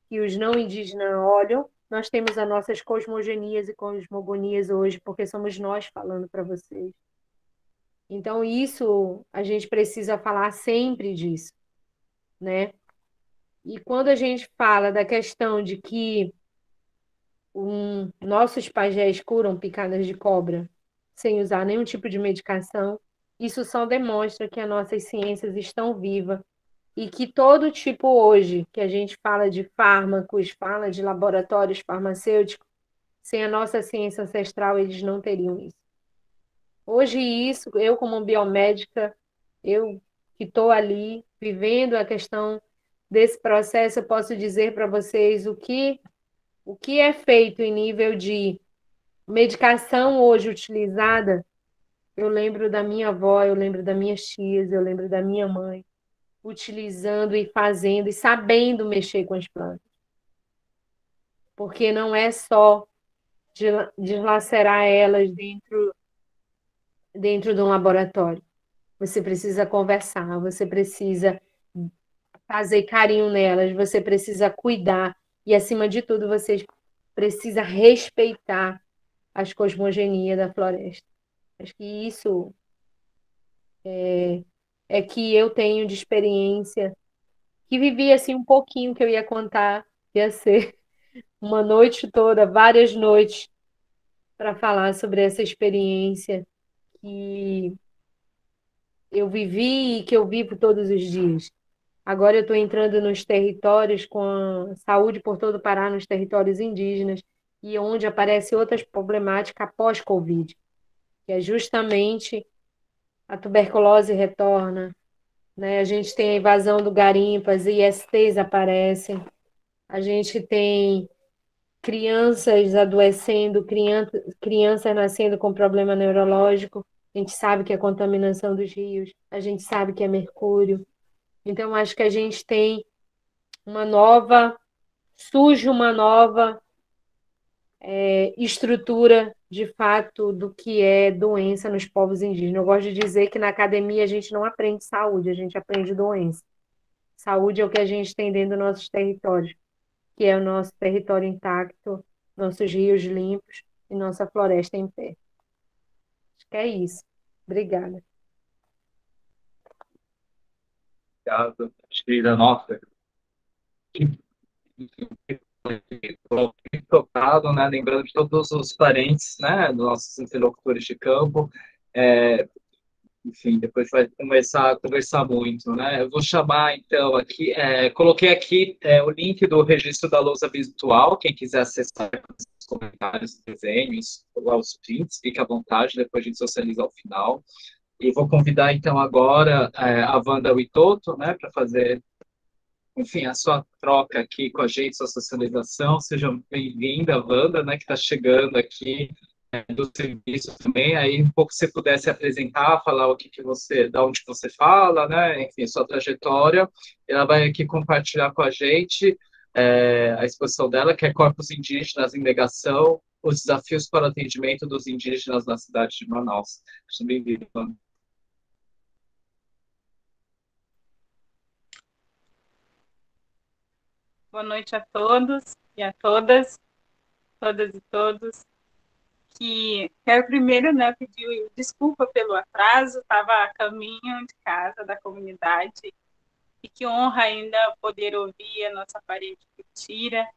que os não indígenas olham, nós temos as nossas cosmogonias e cosmogonias hoje, porque somos nós falando para vocês. Então, isso, a gente precisa falar sempre disso, né? E quando a gente fala da questão de que nossos pajés curam picadas de cobra sem usar nenhum tipo de medicação, isso só demonstra que as nossas ciências estão vivas e que todo tipo hoje que a gente fala de fármacos, fala de laboratórios farmacêuticos, sem a nossa ciência ancestral, eles não teriam isso. Hoje, isso, eu como biomédica, eu que estou ali vivendo a questão desse processo, eu posso dizer para vocês o que é feito em nível de medicação hoje utilizada. Eu lembro da minha avó, eu lembro das minhas tias, eu lembro da minha mãe, utilizando e fazendo e sabendo mexer com as plantas. Porque não é só deslacerar elas dentro de um laboratório. Você precisa conversar, você precisa fazer carinho nelas, você precisa cuidar e, acima de tudo, você precisa respeitar as cosmogonias da floresta. Acho que isso é que eu tenho de experiência, que vivi assim um pouquinho que eu ia contar, ia ser uma noite toda, várias noites, para falar sobre essa experiência que eu vivi e que eu vivo todos os dias. Agora eu estou entrando nos territórios com a saúde por todo o Pará, nos territórios indígenas, e onde aparecem outras problemáticas pós-Covid, que é justamente a tuberculose retorna, né? A gente tem a invasão do garimpo, as ISTs aparecem, a gente tem crianças adoecendo, crianças nascendo com problema neurológico, a gente sabe que é contaminação dos rios, a gente sabe que é mercúrio. Então, acho que a gente tem surge uma nova estrutura, de fato, do que é doença nos povos indígenas. Eu gosto de dizer que na academia a gente não aprende saúde, a gente aprende doença. Saúde é o que a gente tem dentro dos nossos territórios, que é o nosso território intacto, nossos rios limpos e nossa floresta em pé. Acho que é isso. Obrigada. Obrigado, Sheila. Nossa, tocado, né? Lembrando de todos os parentes, né? Dos nossos interlocutores de campo. Enfim, depois vai começar a conversar muito, né? Eu vou chamar, então, aqui, coloquei aqui o link do registro da lousa virtual, quem quiser acessar os comentários, desenhos, os prints, fique à vontade, depois a gente socializa ao final. E vou convidar, então, agora a Wanda Witoto, né, para fazer, enfim, a sua troca aqui com a gente, sua socialização. Seja bem-vinda, Wanda, né, que está chegando aqui do serviço também, aí um pouco se você pudesse apresentar, falar o que que você, da onde você fala, né, enfim, sua trajetória, ela vai aqui compartilhar com a gente a exposição dela, que é Corpos Indígenas em Negação, os desafios para o atendimento dos indígenas na cidade de Manaus. Seja bem-vindo. Boa noite a todos e a todas, todas e todos. Que quero primeiro, né, pedir desculpa pelo atraso, estava a caminho de casa da comunidade, e que honra ainda poder ouvir a nossa parente Pitira.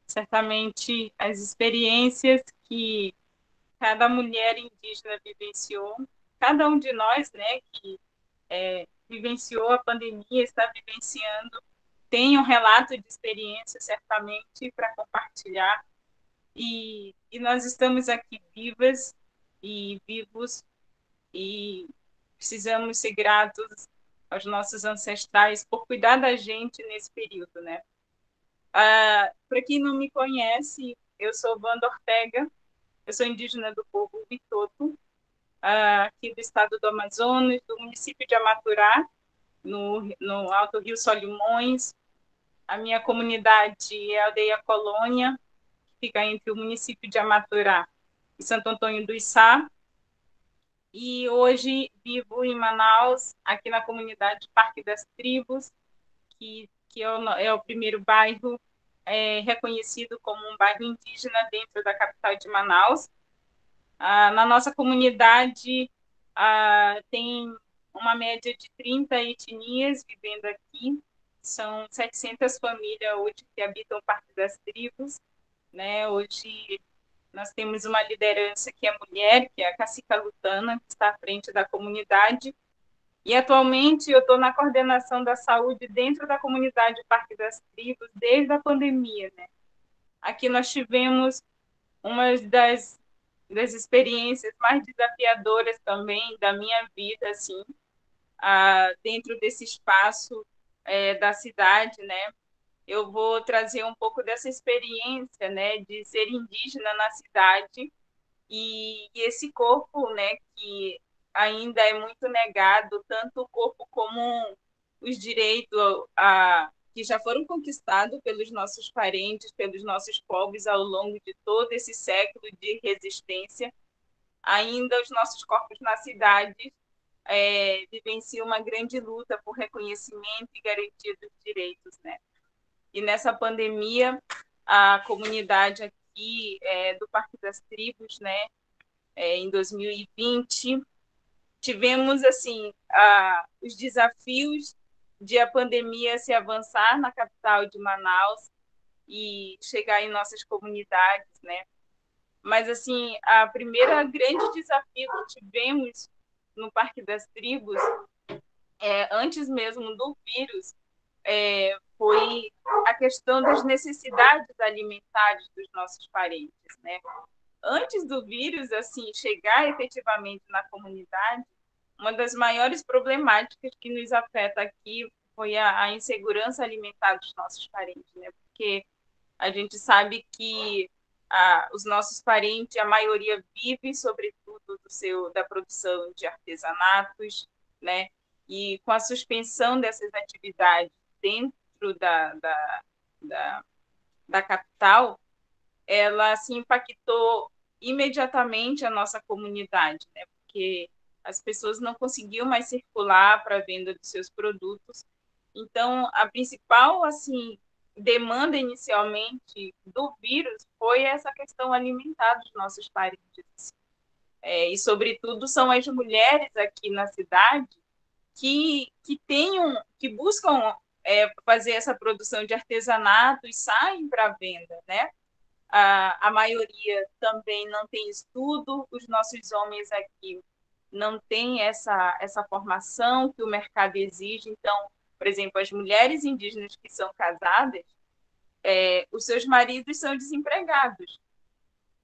Certamente as experiências que cada mulher indígena vivenciou, cada um de nós, né, que vivenciou a pandemia, está vivenciando, tem um relato de experiência, certamente, para compartilhar. E nós estamos aqui vivas e vivos, e precisamos ser gratos aos nossos ancestrais por cuidar da gente nesse período, né? Para quem não me conhece, eu sou Wanda Ortega, eu sou indígena do povo Witoto, aqui do estado do Amazonas, do município de Amaturá, no Alto Rio Solimões. A minha comunidade é a Aldeia Colônia, que fica entre o município de Amaturá e Santo Antônio do Içá. E hoje vivo em Manaus, aqui na comunidade Parque das Tribos, que é o primeiro bairro reconhecido como um bairro indígena dentro da capital de Manaus. Na nossa comunidade tem uma média de 30 etnias vivendo aqui. São 700 famílias hoje que habitam o Parque das Tribos, né? Hoje nós temos uma liderança que é mulher, que é a Cacica Lutana, que está à frente da comunidade. E atualmente eu estou na coordenação da saúde dentro da comunidade Parque das Tribos desde a pandemia, né? Aqui nós tivemos uma das experiências mais desafiadoras também da minha vida, assim, dentro desse espaço da cidade, né? Eu vou trazer um pouco dessa experiência, né, de ser indígena na cidade e esse corpo, né, que ainda é muito negado, tanto o corpo como os direitos que já foram conquistados pelos nossos parentes, pelos nossos povos ao longo de todo esse século de resistência. Ainda os nossos corpos na cidade vivenciam uma grande luta por reconhecimento e garantia dos direitos, né? E nessa pandemia, a comunidade aqui do Parque das Tribos, né, em 2020, tivemos assim os desafios de a pandemia se avançar na capital de Manaus e chegar em nossas comunidades, né? Mas assim, a primeira grande desafio que tivemos no Parque das Tribos, antes mesmo do vírus, foi a questão das necessidades alimentares dos nossos parentes, né? Antes do vírus assim chegar efetivamente na comunidade, uma das maiores problemáticas que nos afeta aqui foi a insegurança alimentar dos nossos parentes, né? Porque a gente sabe que os nossos parentes, a maioria vive, sobretudo, da produção de artesanatos, né? E com a suspensão dessas atividades dentro da capital, ela se impactou imediatamente a nossa comunidade, né? Porque as pessoas não conseguiam mais circular para a venda dos seus produtos. Então, a principal assim demanda inicialmente do vírus foi essa questão alimentar dos nossos parentes. E, sobretudo, são as mulheres aqui na cidade que buscam fazer essa produção de artesanato e saem para venda, né? A maioria também não tem estudo, os nossos homens aqui não têm essa formação que o mercado exige. Então, por exemplo, as mulheres indígenas que são casadas, os seus maridos são desempregados.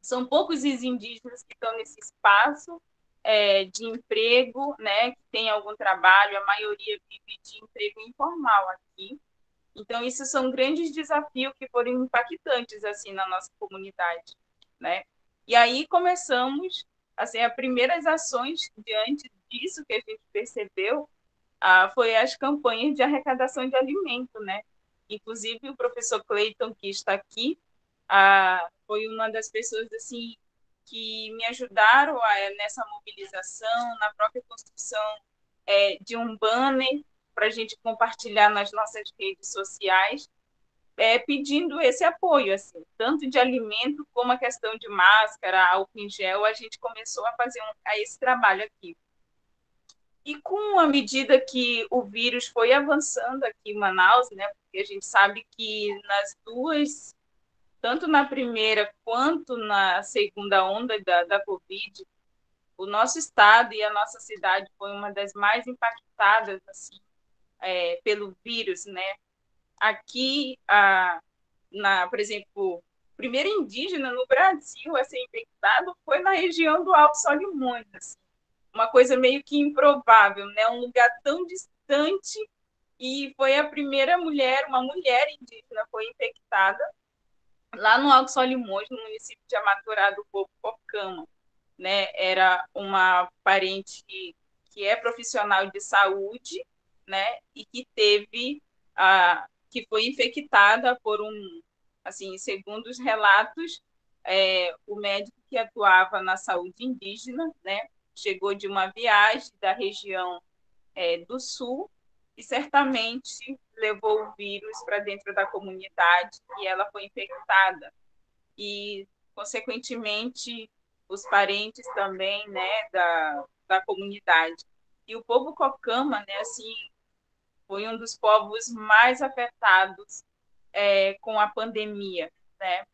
São poucos os indígenas que estão nesse espaço de emprego, né, que tem algum trabalho, a maioria vive de emprego informal aqui. Então, isso são grandes desafios que foram impactantes assim na nossa comunidade, né? E aí começamos, assim, as primeiras ações diante disso que a gente percebeu foi as campanhas de arrecadação de alimento, né? Inclusive o professor Cleiton, que está aqui, foi uma das pessoas assim que me ajudaram nessa mobilização, na própria construção de um banner para a gente compartilhar nas nossas redes sociais, pedindo esse apoio, assim, tanto de alimento como a questão de máscara, álcool em gel, a gente começou a fazer esse trabalho aqui. E com a medida que o vírus foi avançando aqui em Manaus, né, porque a gente sabe que nas duas, tanto na primeira quanto na segunda onda da Covid, o nosso estado e a nossa cidade foi uma das mais impactadas assim, pelo vírus, né? Aqui, por exemplo, o primeiro indígena no Brasil a ser infectado foi na região do Alto Solimões, assim, uma coisa meio que improvável, né? Um lugar tão distante, e foi a primeira mulher, uma mulher indígena foi infectada lá no Alto Solimões, no município de Amaturá do Povo Pocama, né? Era uma parente que é profissional de saúde, né? E que teve que foi infectada por assim, segundo os relatos, o médico que atuava na saúde indígena, né? Chegou de uma viagem da região do sul e certamente levou o vírus para dentro da comunidade e ela foi infectada. E, consequentemente, os parentes também, né, da comunidade. E o povo Cocama, né, assim, foi um dos povos mais afetados com a pandemia, né?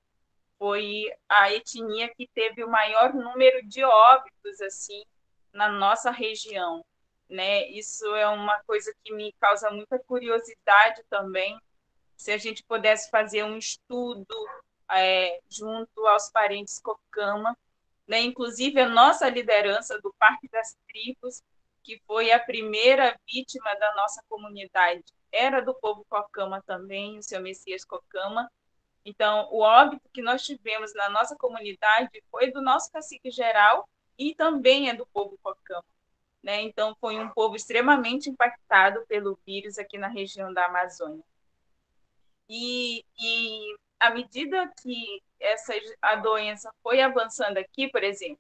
Foi a etnia que teve o maior número de óbitos, assim, na nossa região, né? Isso é uma coisa que me causa muita curiosidade também, se a gente pudesse fazer um estudo junto aos parentes Cocama, né? Inclusive a nossa liderança do Parque das Tribos, que foi a primeira vítima da nossa comunidade, era do povo Cocama também, o seu Messias Cocama. Então, o óbito que nós tivemos na nossa comunidade foi do nosso cacique geral e também é do povo Cocama, né? Então, foi um povo extremamente impactado pelo vírus aqui na região da Amazônia. E à medida que a doença foi avançando aqui, por exemplo,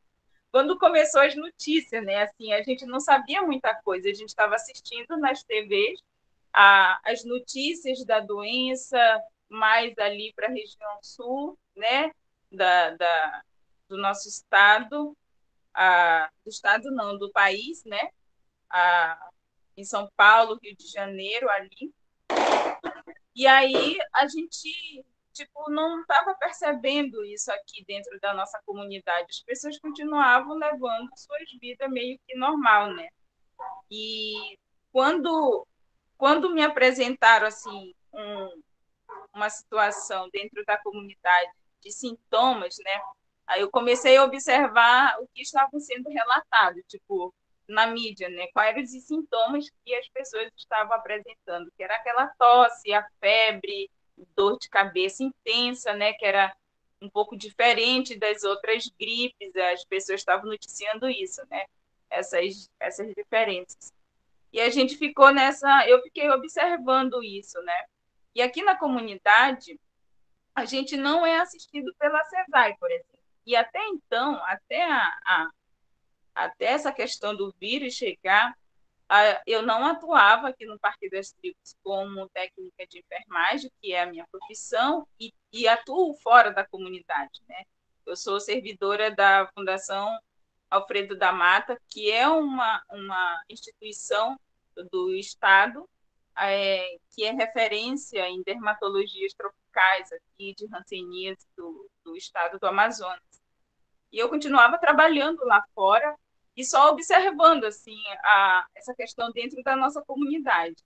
quando começou as notícias, né? Assim, a gente não sabia muita coisa, a gente estava assistindo nas TVs as notícias da doença, mais ali para a região sul, né? Do nosso estado, do estado não, do país, né? Em São Paulo, Rio de Janeiro, ali. E aí a gente não estava percebendo isso aqui dentro da nossa comunidade. As pessoas continuavam levando suas vidas meio que normal, né? E quando me apresentaram assim uma situação dentro da comunidade de sintomas, né? Aí eu comecei a observar o que estava sendo relatado, na mídia, né? Quais eram os sintomas que as pessoas estavam apresentando, que era aquela tosse, a febre, dor de cabeça intensa, né? Que era um pouco diferente das outras gripes, as pessoas estavam noticiando isso, né? Essas diferenças. E a gente eu fiquei observando isso, né? E aqui na comunidade, a gente não é assistido pela CESAI, por exemplo. E até então, até essa questão do vírus chegar, eu não atuava aqui no Parque das Tribos como técnica de enfermagem, que é a minha profissão, e atuo fora da comunidade, né? Eu sou servidora da Fundação Alfredo da Mata, que é uma instituição do Estado, que é referência em dermatologias tropicais aqui de hanseníase do Estado do Amazonas. E eu continuava trabalhando lá fora e só observando assim essa questão dentro da nossa comunidade.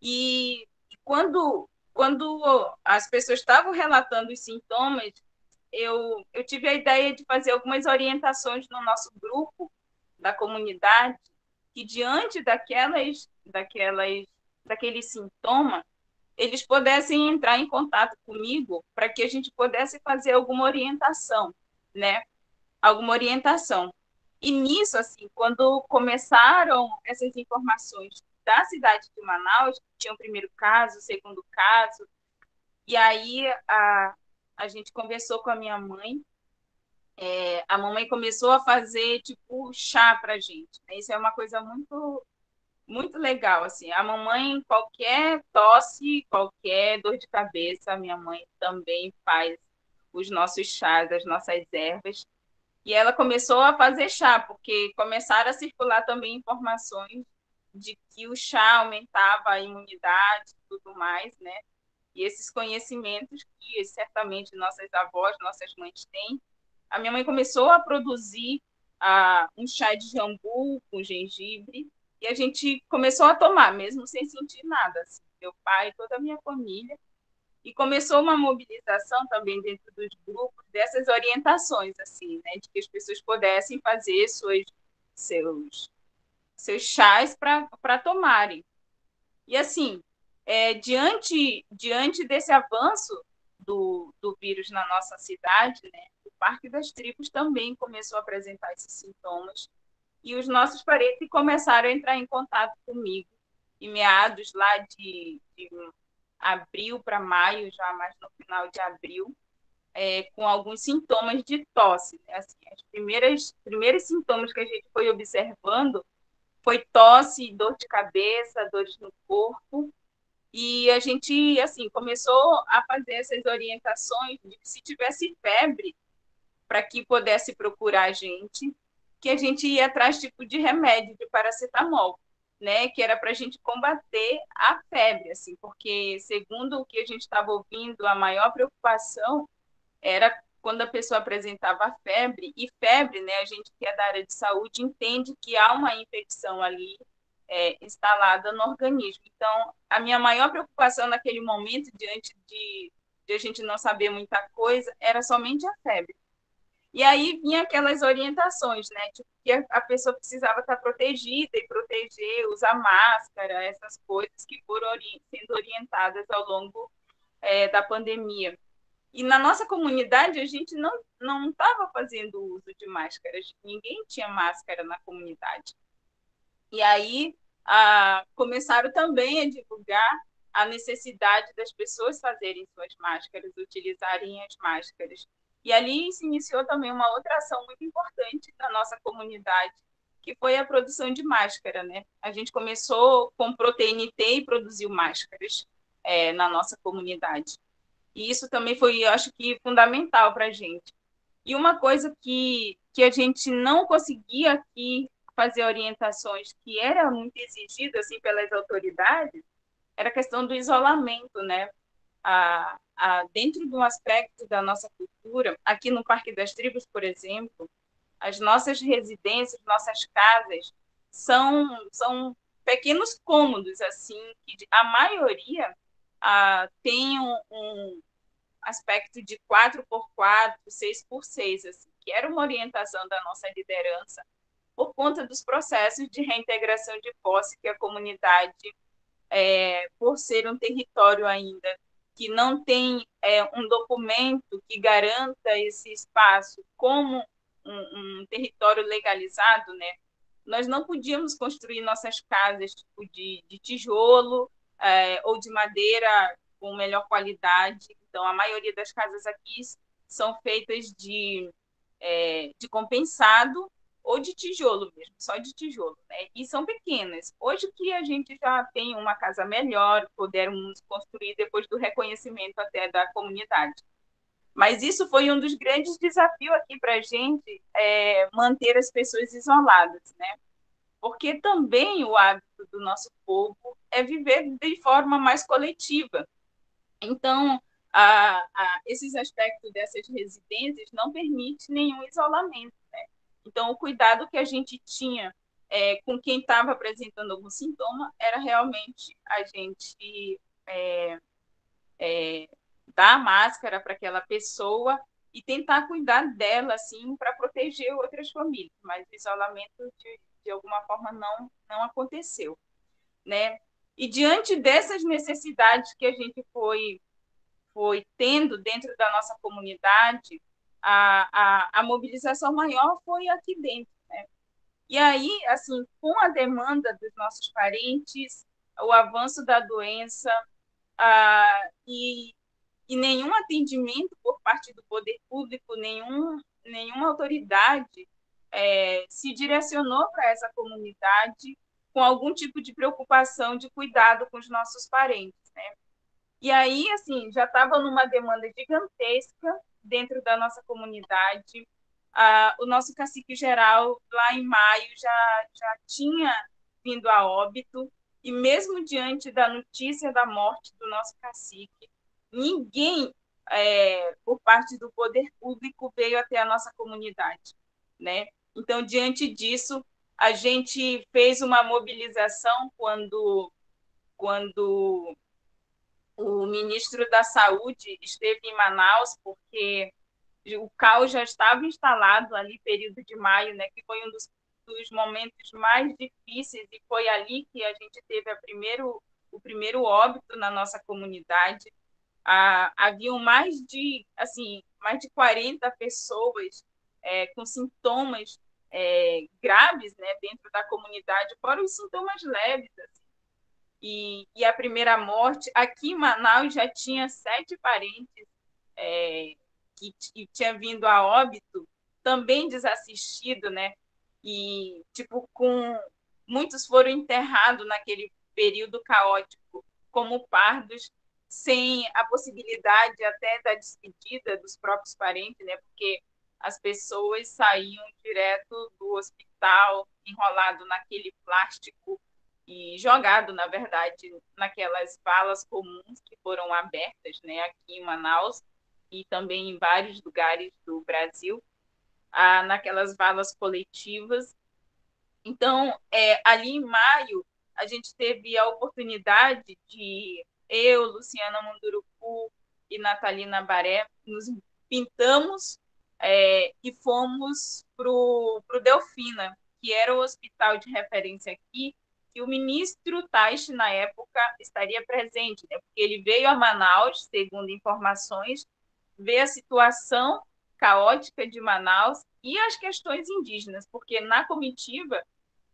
E quando as pessoas estavam relatando os sintomas, eu tive a ideia de fazer algumas orientações no nosso grupo da comunidade, que diante daqueles sintomas, eles pudessem entrar em contato comigo para que a gente pudesse fazer alguma orientação, né? alguma orientação. E nisso, assim, quando começaram essas informações da cidade de Manaus, tinha o primeiro caso, o segundo caso, e aí a gente conversou com a minha mãe, a mamãe começou a fazer, tipo, chá pra gente, né? Isso é uma coisa muito, muito legal, assim. A mamãe, qualquer tosse, qualquer dor de cabeça, a minha mãe também faz os nossos chás, as nossas ervas. E ela começou a fazer chá, porque começaram a circular também informações de que o chá aumentava a imunidade e tudo mais, né? E esses conhecimentos que certamente nossas avós, nossas mães têm. A minha mãe começou a produzir um chá de jambu com gengibre e a gente começou a tomar, mesmo sem sentir nada. Assim, meu pai, toda a minha família. E começou uma mobilização também dentro dos grupos dessas orientações, assim, né, de que as pessoas pudessem fazer seus chás para tomarem. E, assim, diante desse avanço do vírus na nossa cidade, né, o Parque das Tribos também começou a apresentar esses sintomas. E os nossos parentes começaram a entrar em contato comigo, em meados lá de abril para maio, já mais no final de abril, com alguns sintomas de tosse, né? Assim, os primeiros sintomas que a gente foi observando foi tosse, dor de cabeça, dores no corpo, e a gente, assim, começou a fazer essas orientações de que se tivesse febre, para que pudesse procurar que a gente ia atrás tipo de remédio, de paracetamol, né, que era para a gente combater a febre, assim, porque segundo o que a gente estava ouvindo, a maior preocupação era quando a pessoa apresentava febre, e febre, né, a gente que é da área de saúde entende que há uma infecção ali instalada no organismo. Então, a minha maior preocupação naquele momento, diante de a gente não saber muita coisa, era somente a febre. E aí vinha aquelas orientações, né? Tipo, que a pessoa precisava estar protegida e proteger, usar máscara, essas coisas que foram sendo orientadas ao longo da pandemia. E na nossa comunidade, a gente não estava fazendo uso de máscaras, ninguém tinha máscara na comunidade. E aí começaram também a divulgar a necessidade das pessoas fazerem suas máscaras, utilizarem as máscaras. E ali se iniciou também uma outra ação muito importante na nossa comunidade, que foi a produção de máscara, né? A gente começou, comprou TNT e produziu máscaras na nossa comunidade. E isso também foi, eu acho que, fundamental para a gente. E uma coisa que a gente não conseguia aqui fazer orientações, que era muito exigida assim, pelas autoridades, era a questão do isolamento, né? Dentro de um aspecto da nossa cultura, aqui no Parque das Tribos, por exemplo, as nossas residências, nossas casas, são pequenos cômodos, assim, que a maioria tem um aspecto de 4x4, 6x6, assim, que era uma orientação da nossa liderança, por conta dos processos de reintegração de posse que a comunidade, por ser um território ainda que não tem um documento que garanta esse espaço como um território legalizado, né? Nós não podíamos construir nossas casas tipo de tijolo ou de madeira com melhor qualidade. Então, a maioria das casas aqui são feitas de compensado ou de tijolo mesmo, só de tijolo, né? E são pequenas. Hoje que a gente já tem uma casa melhor, pudermos construir depois do reconhecimento até da comunidade. Mas isso foi um dos grandes desafios aqui para a gente, manter as pessoas isoladas, né? Porque também o hábito do nosso povo é viver de forma mais coletiva. Então, esses aspectos dessas residências não permitem nenhum isolamento, né? Então, o cuidado que a gente tinha com quem estava apresentando algum sintoma era realmente a gente dar a máscara para aquela pessoa e tentar cuidar dela, assim, para proteger outras famílias. Mas o isolamento, de alguma forma, não aconteceu, né? E diante dessas necessidades que a gente foi tendo dentro da nossa comunidade, a mobilização maior foi aqui dentro, né? E aí, assim, com a demanda dos nossos parentes, o avanço da doença, e nenhum atendimento por parte do poder público, nenhuma autoridade se direcionou para essa comunidade com algum tipo de preocupação de cuidado com os nossos parentes, né? E aí, assim, já estava numa demanda gigantesca dentro da nossa comunidade. O nosso cacique geral, lá em maio, já tinha vindo a óbito, e mesmo diante da notícia da morte do nosso cacique, ninguém, por parte do poder público, veio até a nossa comunidade, né? Então, diante disso, a gente fez uma mobilização quando o ministro da Saúde esteve em Manaus, porque o caos já estava instalado ali, período de maio, né, que foi um dos momentos mais difíceis, e foi ali que a gente teve o primeiro óbito na nossa comunidade. Haviam mais de 40 pessoas com sintomas graves, né, dentro da comunidade, fora os sintomas leves, assim. E a primeira morte, aqui em Manaus já tinha 7 parentes que tinha vindo a óbito, também desassistido, né? E, tipo, muitos foram enterrados naquele período caótico, como pardos, sem a possibilidade até da despedida dos próprios parentes, né? Porque as pessoas saíam direto do hospital, enrolado naquele plástico e jogado, na verdade, naquelas valas comuns que foram abertas, né, aqui em Manaus e também em vários lugares do Brasil, naquelas valas coletivas. Então, ali em maio, a gente teve a oportunidade de eu, Luciana Munduruku e Natalina Baré nos pintamos e fomos para o Delfina, que era o hospital de referência aqui, que o ministro Taixe, na época, estaria presente, né? Porque ele veio a Manaus, segundo informações, ver a situação caótica de Manaus e as questões indígenas, porque na comitiva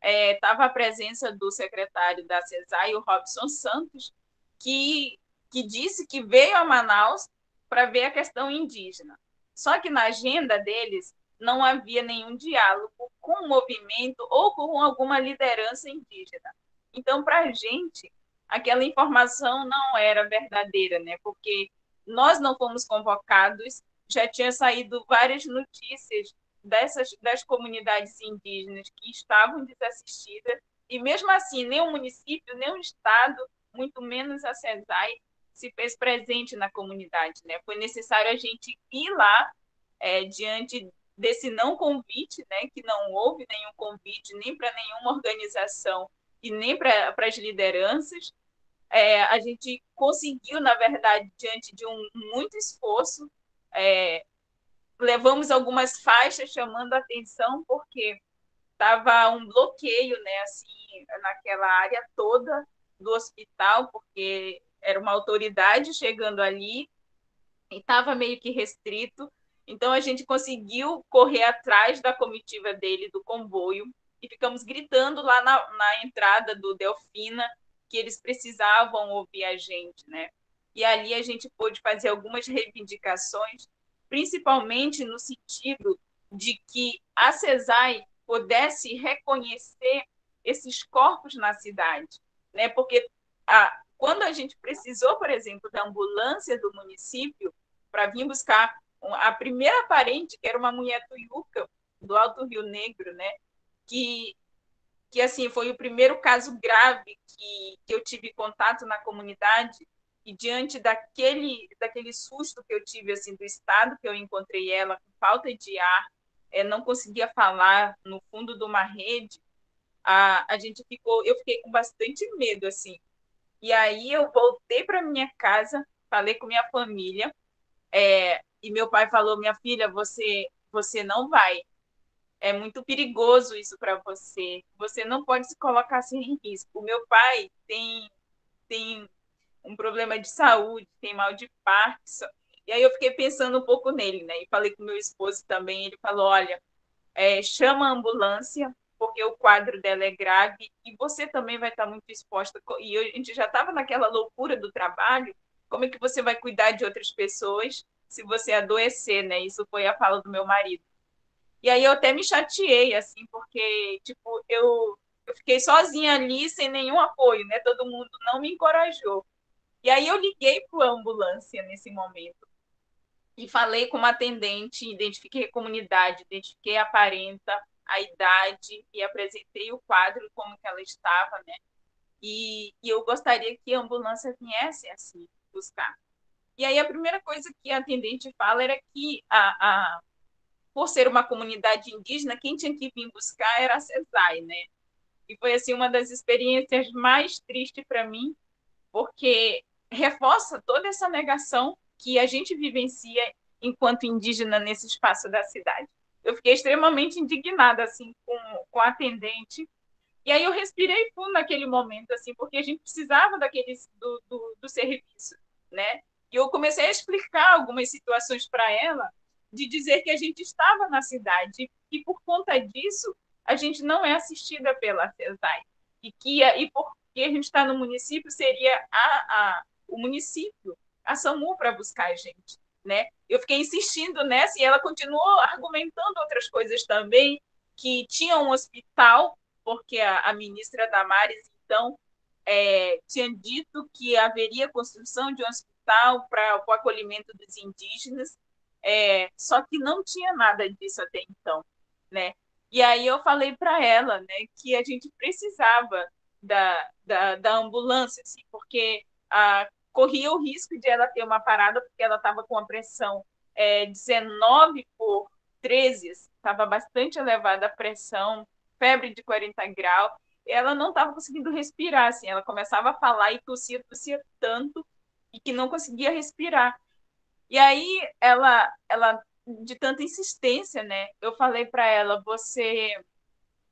estava a presença do secretário da CESAI, o Robson Santos, que disse que veio a Manaus para ver a questão indígena. Só que na agenda deles não havia nenhum diálogo com o movimento ou com alguma liderança indígena. Então, para a gente, aquela informação não era verdadeira, né? Porque nós não fomos convocados, já tinha saído várias notícias das comunidades indígenas que estavam desassistidas, e mesmo assim, nem o município, nem o Estado, muito menos a CESAI, se fez presente na comunidade, né? Foi necessário a gente ir lá, diante desse não convite, né? Que não houve nenhum convite nem para nenhuma organização e nem para as lideranças. A gente conseguiu, na verdade, diante de muito esforço, levamos algumas faixas chamando a atenção, porque estava um bloqueio, né, assim, naquela área toda do hospital, porque era uma autoridade chegando ali e estava meio que restrito. Então, a gente conseguiu correr atrás da comitiva dele, do comboio, e ficamos gritando lá na entrada do Delfina que eles precisavam ouvir a gente, né? E ali a gente pôde fazer algumas reivindicações, principalmente no sentido de que a CESAI pudesse reconhecer esses corpos na cidade, né? Porque quando a gente precisou, por exemplo, da ambulância do município para vir buscar a primeira parente, que era uma mulher tuiuca do Alto Rio Negro, né? Que assim, foi o primeiro caso grave que eu tive contato na comunidade, e diante daquele susto que eu tive, assim, do estado que eu encontrei ela, com falta de ar, não conseguia falar no fundo de uma rede, eu fiquei com bastante medo, assim. E aí eu voltei para minha casa, falei com minha família, e meu pai falou: minha filha, você não vai. É muito perigoso isso para você. Você não pode se colocar assim em risco. O meu pai tem um problema de saúde, tem mal de Parkinson. E aí eu fiquei pensando um pouco nele, né? E falei com meu esposo também, ele falou, olha, chama a ambulância, porque o quadro dela é grave e você também vai estar muito exposta. E a gente já estava naquela loucura do trabalho, como é que você vai cuidar de outras pessoas se você adoecer, né? Isso foi a fala do meu marido. E aí eu até me chateei, assim, porque, tipo, eu fiquei sozinha ali, sem nenhum apoio, né? Todo mundo não me encorajou. E aí eu liguei para a ambulância nesse momento e falei com uma atendente, identifiquei a comunidade, identifiquei a parenta, a idade e apresentei o quadro como que ela estava, né? E eu gostaria que a ambulância viesse assim buscar. E aí a primeira coisa que a atendente fala era que por ser uma comunidade indígena, quem tinha que vir buscar era a CESAI, né? E foi assim uma das experiências mais tristes para mim, porque reforça toda essa negação que a gente vivencia enquanto indígena nesse espaço da cidade. Eu fiquei extremamente indignada assim com a atendente. E aí eu respirei fundo naquele momento, assim, porque a gente precisava do serviço, né? E eu comecei a explicar algumas situações para ela, de dizer que a gente estava na cidade e por conta disso a gente não é assistida pela CESAI. E porque a gente está no município, seria o município, a SAMU, para buscar a gente, né? Eu fiquei insistindo nessa e ela continuou argumentando outras coisas também, que tinha um hospital, porque a ministra Damares, então, tinha dito que haveria construção de um hospital para o acolhimento dos indígenas, só que não tinha nada disso até então, né? E aí eu falei para ela, né, que a gente precisava da ambulância, assim, porque corria o risco de ela ter uma parada, porque ela estava com a pressão 19 por 13, estava bastante elevada a pressão, febre de 40 graus, ela não estava conseguindo respirar, assim, ela começava a falar e tossia tanto, e que não conseguia respirar. E aí, ela de tanta insistência, né, eu falei para ela,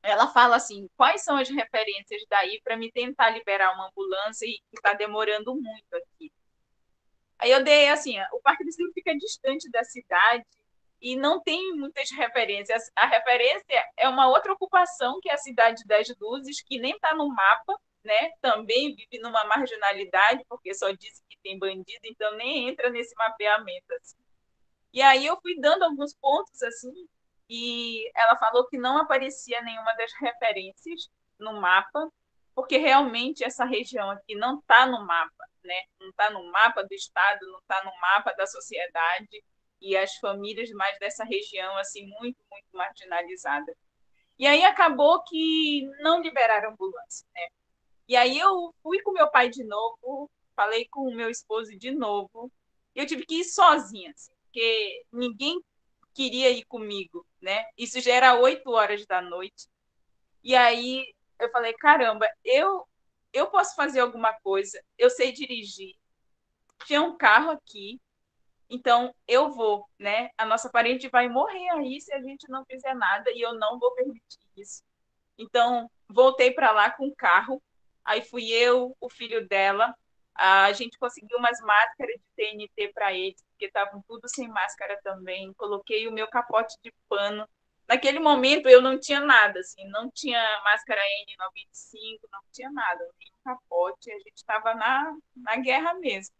ela fala assim, quais são as referências daí para me tentar liberar uma ambulância e está demorando muito aqui. Aí eu dei assim, o Parque do Silvio fica distante da cidade e não tem muitas referências. A referência é uma outra ocupação, que é a Cidade das Luzes, que nem está no mapa, né? Também vive numa marginalidade, porque só diz que tem bandido, então nem entra nesse mapeamento. Assim. E aí eu fui dando alguns pontos, assim, e ela falou que não aparecia nenhuma das referências no mapa, porque realmente essa região aqui não está no mapa, né? Não está no mapa do estado, não está no mapa da sociedade, e as famílias mais dessa região, assim, muito, muito marginalizada. E aí acabou que não liberaram ambulância, né? E aí eu fui com meu pai de novo, falei com o meu esposo de novo, e eu tive que ir sozinha, assim, porque ninguém queria ir comigo, né? Isso já era 8 horas da noite. E aí eu falei, caramba, eu posso fazer alguma coisa, eu sei dirigir, tinha um carro aqui, então eu vou, né? A nossa parente vai morrer aí se a gente não fizer nada e eu não vou permitir isso. Então voltei para lá com o carro, aí fui eu, o filho dela, a gente conseguiu umas máscaras de TNT para eles, porque estavam tudo sem máscara também. Coloquei o meu capote de pano. Naquele momento eu não tinha nada, assim, não tinha máscara N95, não tinha nada, nem capote, a gente estava na guerra mesmo.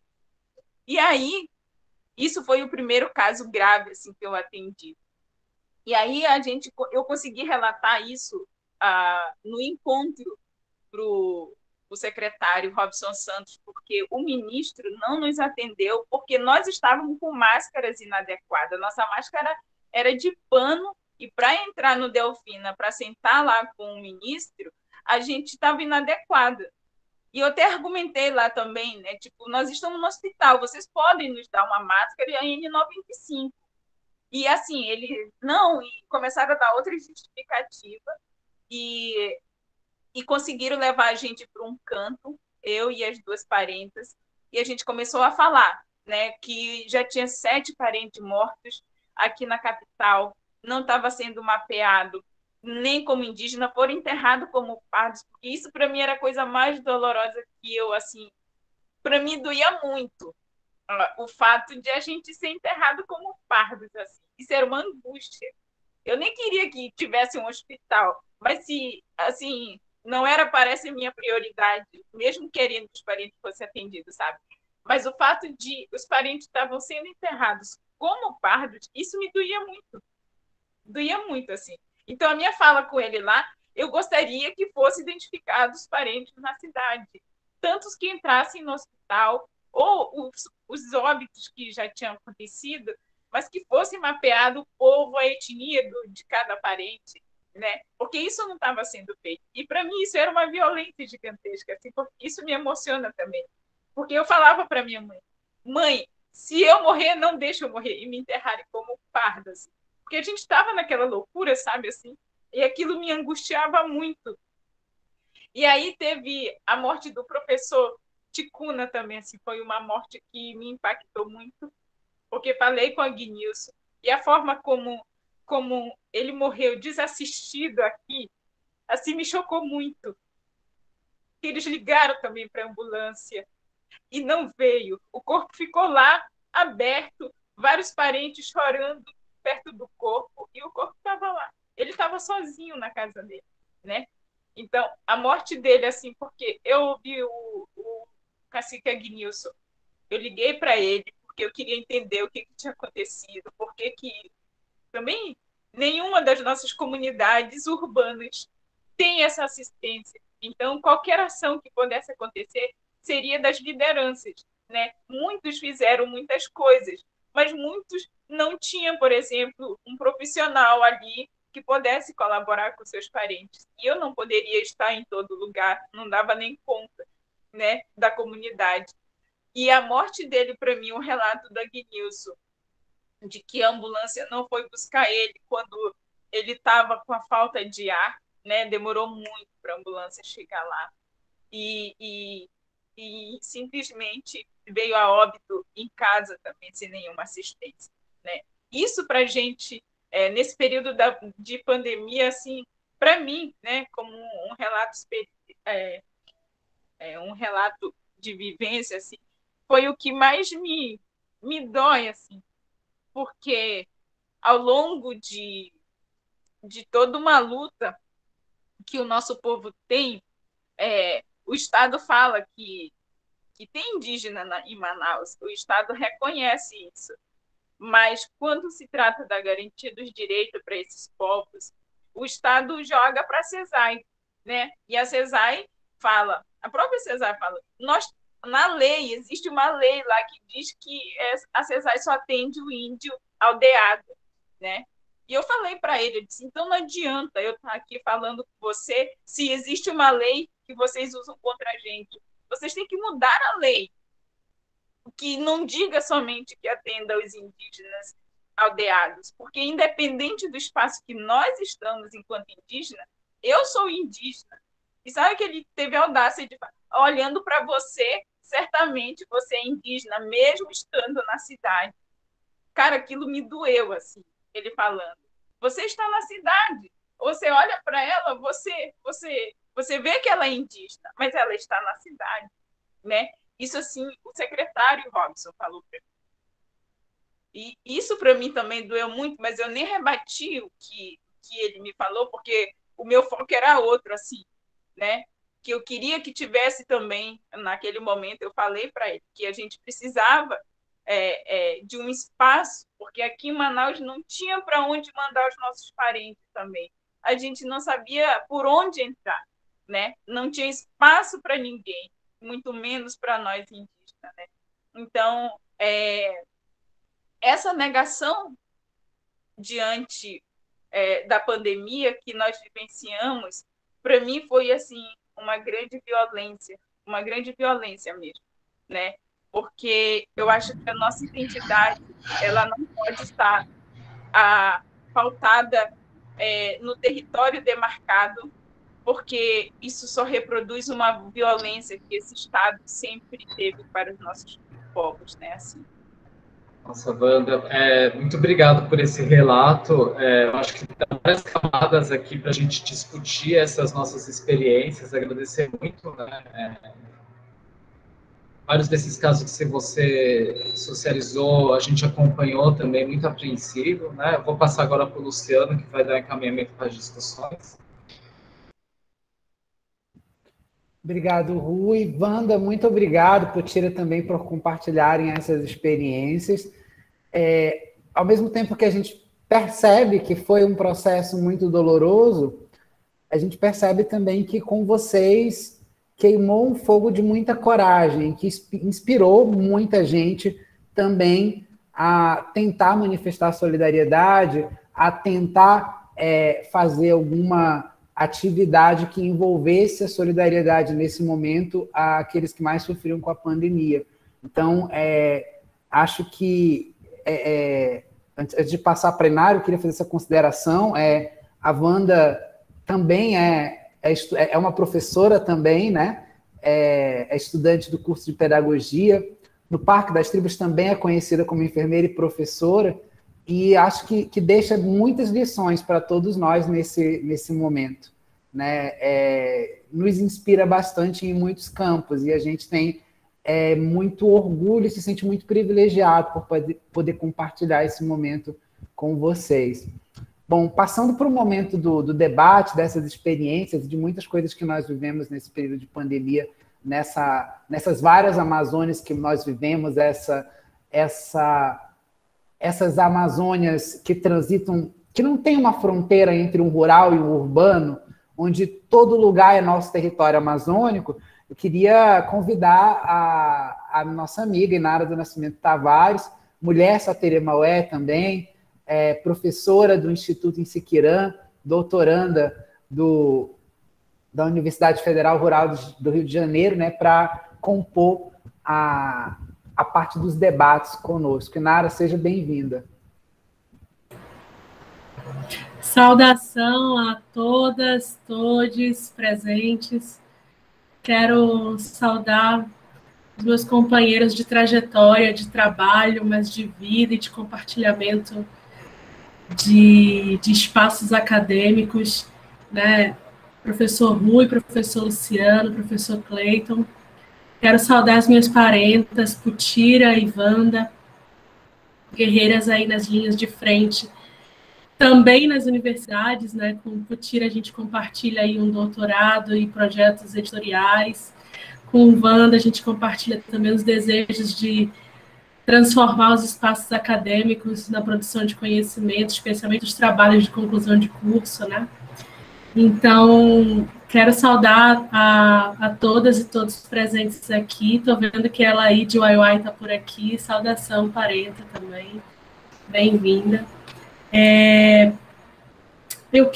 E aí, isso foi o primeiro caso grave assim, que eu atendi. E aí eu consegui relatar isso no encontro para o secretário Robson Santos, porque o ministro não nos atendeu, porque nós estávamos com máscaras inadequadas. Nossa máscara era de pano, e para entrar no Delfina, para sentar lá com o ministro, a gente estava inadequada. E eu até argumentei lá também, né? Tipo, nós estamos no hospital, vocês podem nos dar uma máscara e a N95. E assim, ele não, e começaram a dar outra justificativa, e conseguiram levar a gente para um canto, eu e as duas parentas, e a gente começou a falar, né, que já tinha 7 parentes mortos aqui na capital, não estava sendo mapeado nem como indígena, foram enterrados como pardos, porque isso para mim era a coisa mais dolorosa que eu, assim, para mim doía muito. o fato de a gente ser enterrado como pardos, assim. Isso era uma angústia. Eu nem queria que tivesse um hospital, mas se, assim, não era, parece, minha prioridade, mesmo querendo que os parentes fossem atendidos, sabe? Mas o fato de os parentes estavam sendo enterrados como pardos, isso me doía muito, assim. Então, a minha fala com ele lá, eu gostaria que fossem identificados os parentes na cidade, tantos que entrassem no hospital, ou os óbitos que já tinham acontecido, mas que fosse mapeado o povo, a etnia de cada parente, né? Porque isso não estava sendo feito. E, para mim, isso era uma violência gigantesca, assim, porque isso me emociona também. Porque eu falava para minha mãe, mãe, se eu morrer, não deixa eu morrer, e me enterrarem como parda, assim. Porque a gente estava naquela loucura, sabe, assim, e aquilo me angustiava muito. E aí teve a morte do professor Ticuna também, assim, foi uma morte que me impactou muito, porque falei com a Guinilson, e a forma como ele morreu desassistido aqui, assim, me chocou muito. Eles ligaram também para a ambulância e não veio. O corpo ficou lá, aberto, vários parentes chorando perto do corpo, e o corpo estava lá. Ele estava sozinho na casa dele, né? Então, a morte dele, assim, porque eu ouvi o cacique Agnilson, eu liguei para ele, porque eu queria entender o que tinha acontecido, porque que também nenhuma das nossas comunidades urbanas tem essa assistência. Então, qualquer ação que pudesse acontecer seria das lideranças, né? Muitos fizeram muitas coisas, mas muitos não tinham, por exemplo, um profissional ali que pudesse colaborar com seus parentes. E eu não poderia estar em todo lugar, não dava nem conta, né, da comunidade. E a morte dele, para mim, um relato da Guinilson, de que a ambulância não foi buscar ele quando ele estava com a falta de ar, né? Demorou muito para a ambulância chegar lá. E simplesmente veio a óbito em casa também, sem nenhuma assistência, né? Isso para a gente, nesse período de pandemia, assim, para mim, né, como um relato de vivência, assim, foi o que mais me dói, assim, porque ao longo de toda uma luta que o nosso povo tem, o Estado fala que tem indígena em Manaus, o Estado reconhece isso, mas quando se trata da garantia dos direitos para esses povos, o Estado joga para a CESAI, né? E a CESAI fala, a própria CESAI fala, na lei, existe uma lei lá que diz que a CESAI só atende o índio aldeado, né? E eu falei para ele, eu disse, então não adianta eu estar aqui falando com você se existe uma lei que vocês usam contra a gente. Vocês têm que mudar a lei, que não diga somente que atenda os indígenas aldeados, porque independente do espaço que nós estamos enquanto indígena, eu sou indígena. E sabe que ele teve a audácia de olhando para você, certamente você é indígena, mesmo estando na cidade. Cara, aquilo me doeu, assim, ele falando. Você está na cidade, você olha para ela, você vê que ela é indígena, mas ela está na cidade, né? Isso, assim, o secretário Robson falou para mim. E isso, para mim, também doeu muito, mas eu nem rebati o que ele me falou, porque o meu foco era outro, assim, né? Que eu queria que tivesse também, naquele momento, eu falei para ele que a gente precisava de um espaço, porque aqui em Manaus não tinha para onde mandar os nossos parentes também. A gente não sabia por onde entrar, né? Não tinha espaço para ninguém, muito menos para nós indígenas, né? Então, essa negação diante da pandemia que nós vivenciamos, para mim foi assim uma grande violência mesmo, né? Porque eu acho que a nossa identidade ela não pode estar pautada no território demarcado, porque isso só reproduz uma violência que esse Estado sempre teve para os nossos povos, né? Assim. Nossa, Wanda, muito obrigado por esse relato. Eu acho que tem várias camadas aqui para a gente discutir essas nossas experiências. Agradecer muito, né? vários desses casos que você socializou, a gente acompanhou também, muito apreensivo, né? Eu vou passar agora para o Luciano, que vai dar encaminhamento para as discussões. Obrigado, Rui. Wanda, muito obrigado, Potira, também por compartilharem essas experiências. Ao mesmo tempo que a gente percebe que foi um processo muito doloroso, a gente percebe também que com vocês queimou um fogo de muita coragem, que inspirou muita gente também a tentar manifestar solidariedade, a tentar fazer alguma atividade que envolvesse a solidariedade nesse momento àqueles que mais sofriam com a pandemia. Então, acho que, antes de passar para a Inário, eu queria fazer essa consideração. A Wanda também é uma professora também, né? É estudante do curso de pedagogia. No Parque das Tribos também é conhecida como enfermeira e professora, e acho que deixa muitas lições para todos nós nesse momento, né? Nos inspira bastante em muitos campos, e a gente tem muito orgulho e se sente muito privilegiado por poder compartilhar esse momento com vocês. Bom, passando para o momento do debate, dessas experiências, de muitas coisas que nós vivemos nesse período de pandemia, nessas várias Amazônias que nós vivemos, essas Amazônias que transitam, que não tem uma fronteira entre o rural e o urbano, onde todo lugar é nosso território amazônico, eu queria convidar a nossa amiga Inara do Nascimento Tavares, mulher Sateremaué também, professora do Instituto Insiquirã, doutoranda da Universidade Federal Rural do Rio de Janeiro, né, para compor a parte dos debates conosco. Inara, seja bem-vinda. Saudação a todas, todos presentes. Quero saudar os meus companheiros de trajetória, de trabalho, mas de vida e de compartilhamento de espaços acadêmicos, né? Professor Rui, professor Luciano, professor Cleiton. Quero saudar as minhas parentas, Potira e Wanda, guerreiras aí nas linhas de frente, também nas universidades, né? Com Potira a gente compartilha aí um doutorado e projetos editoriais. Com Wanda a gente compartilha também os desejos de transformar os espaços acadêmicos na produção de conhecimento, especialmente os trabalhos de conclusão de curso, né? Então, quero saudar a todas e todos presentes aqui. Estou vendo que ela aí de Uaiuai está por aqui. Saudação, parenta também. Bem-vinda. Eu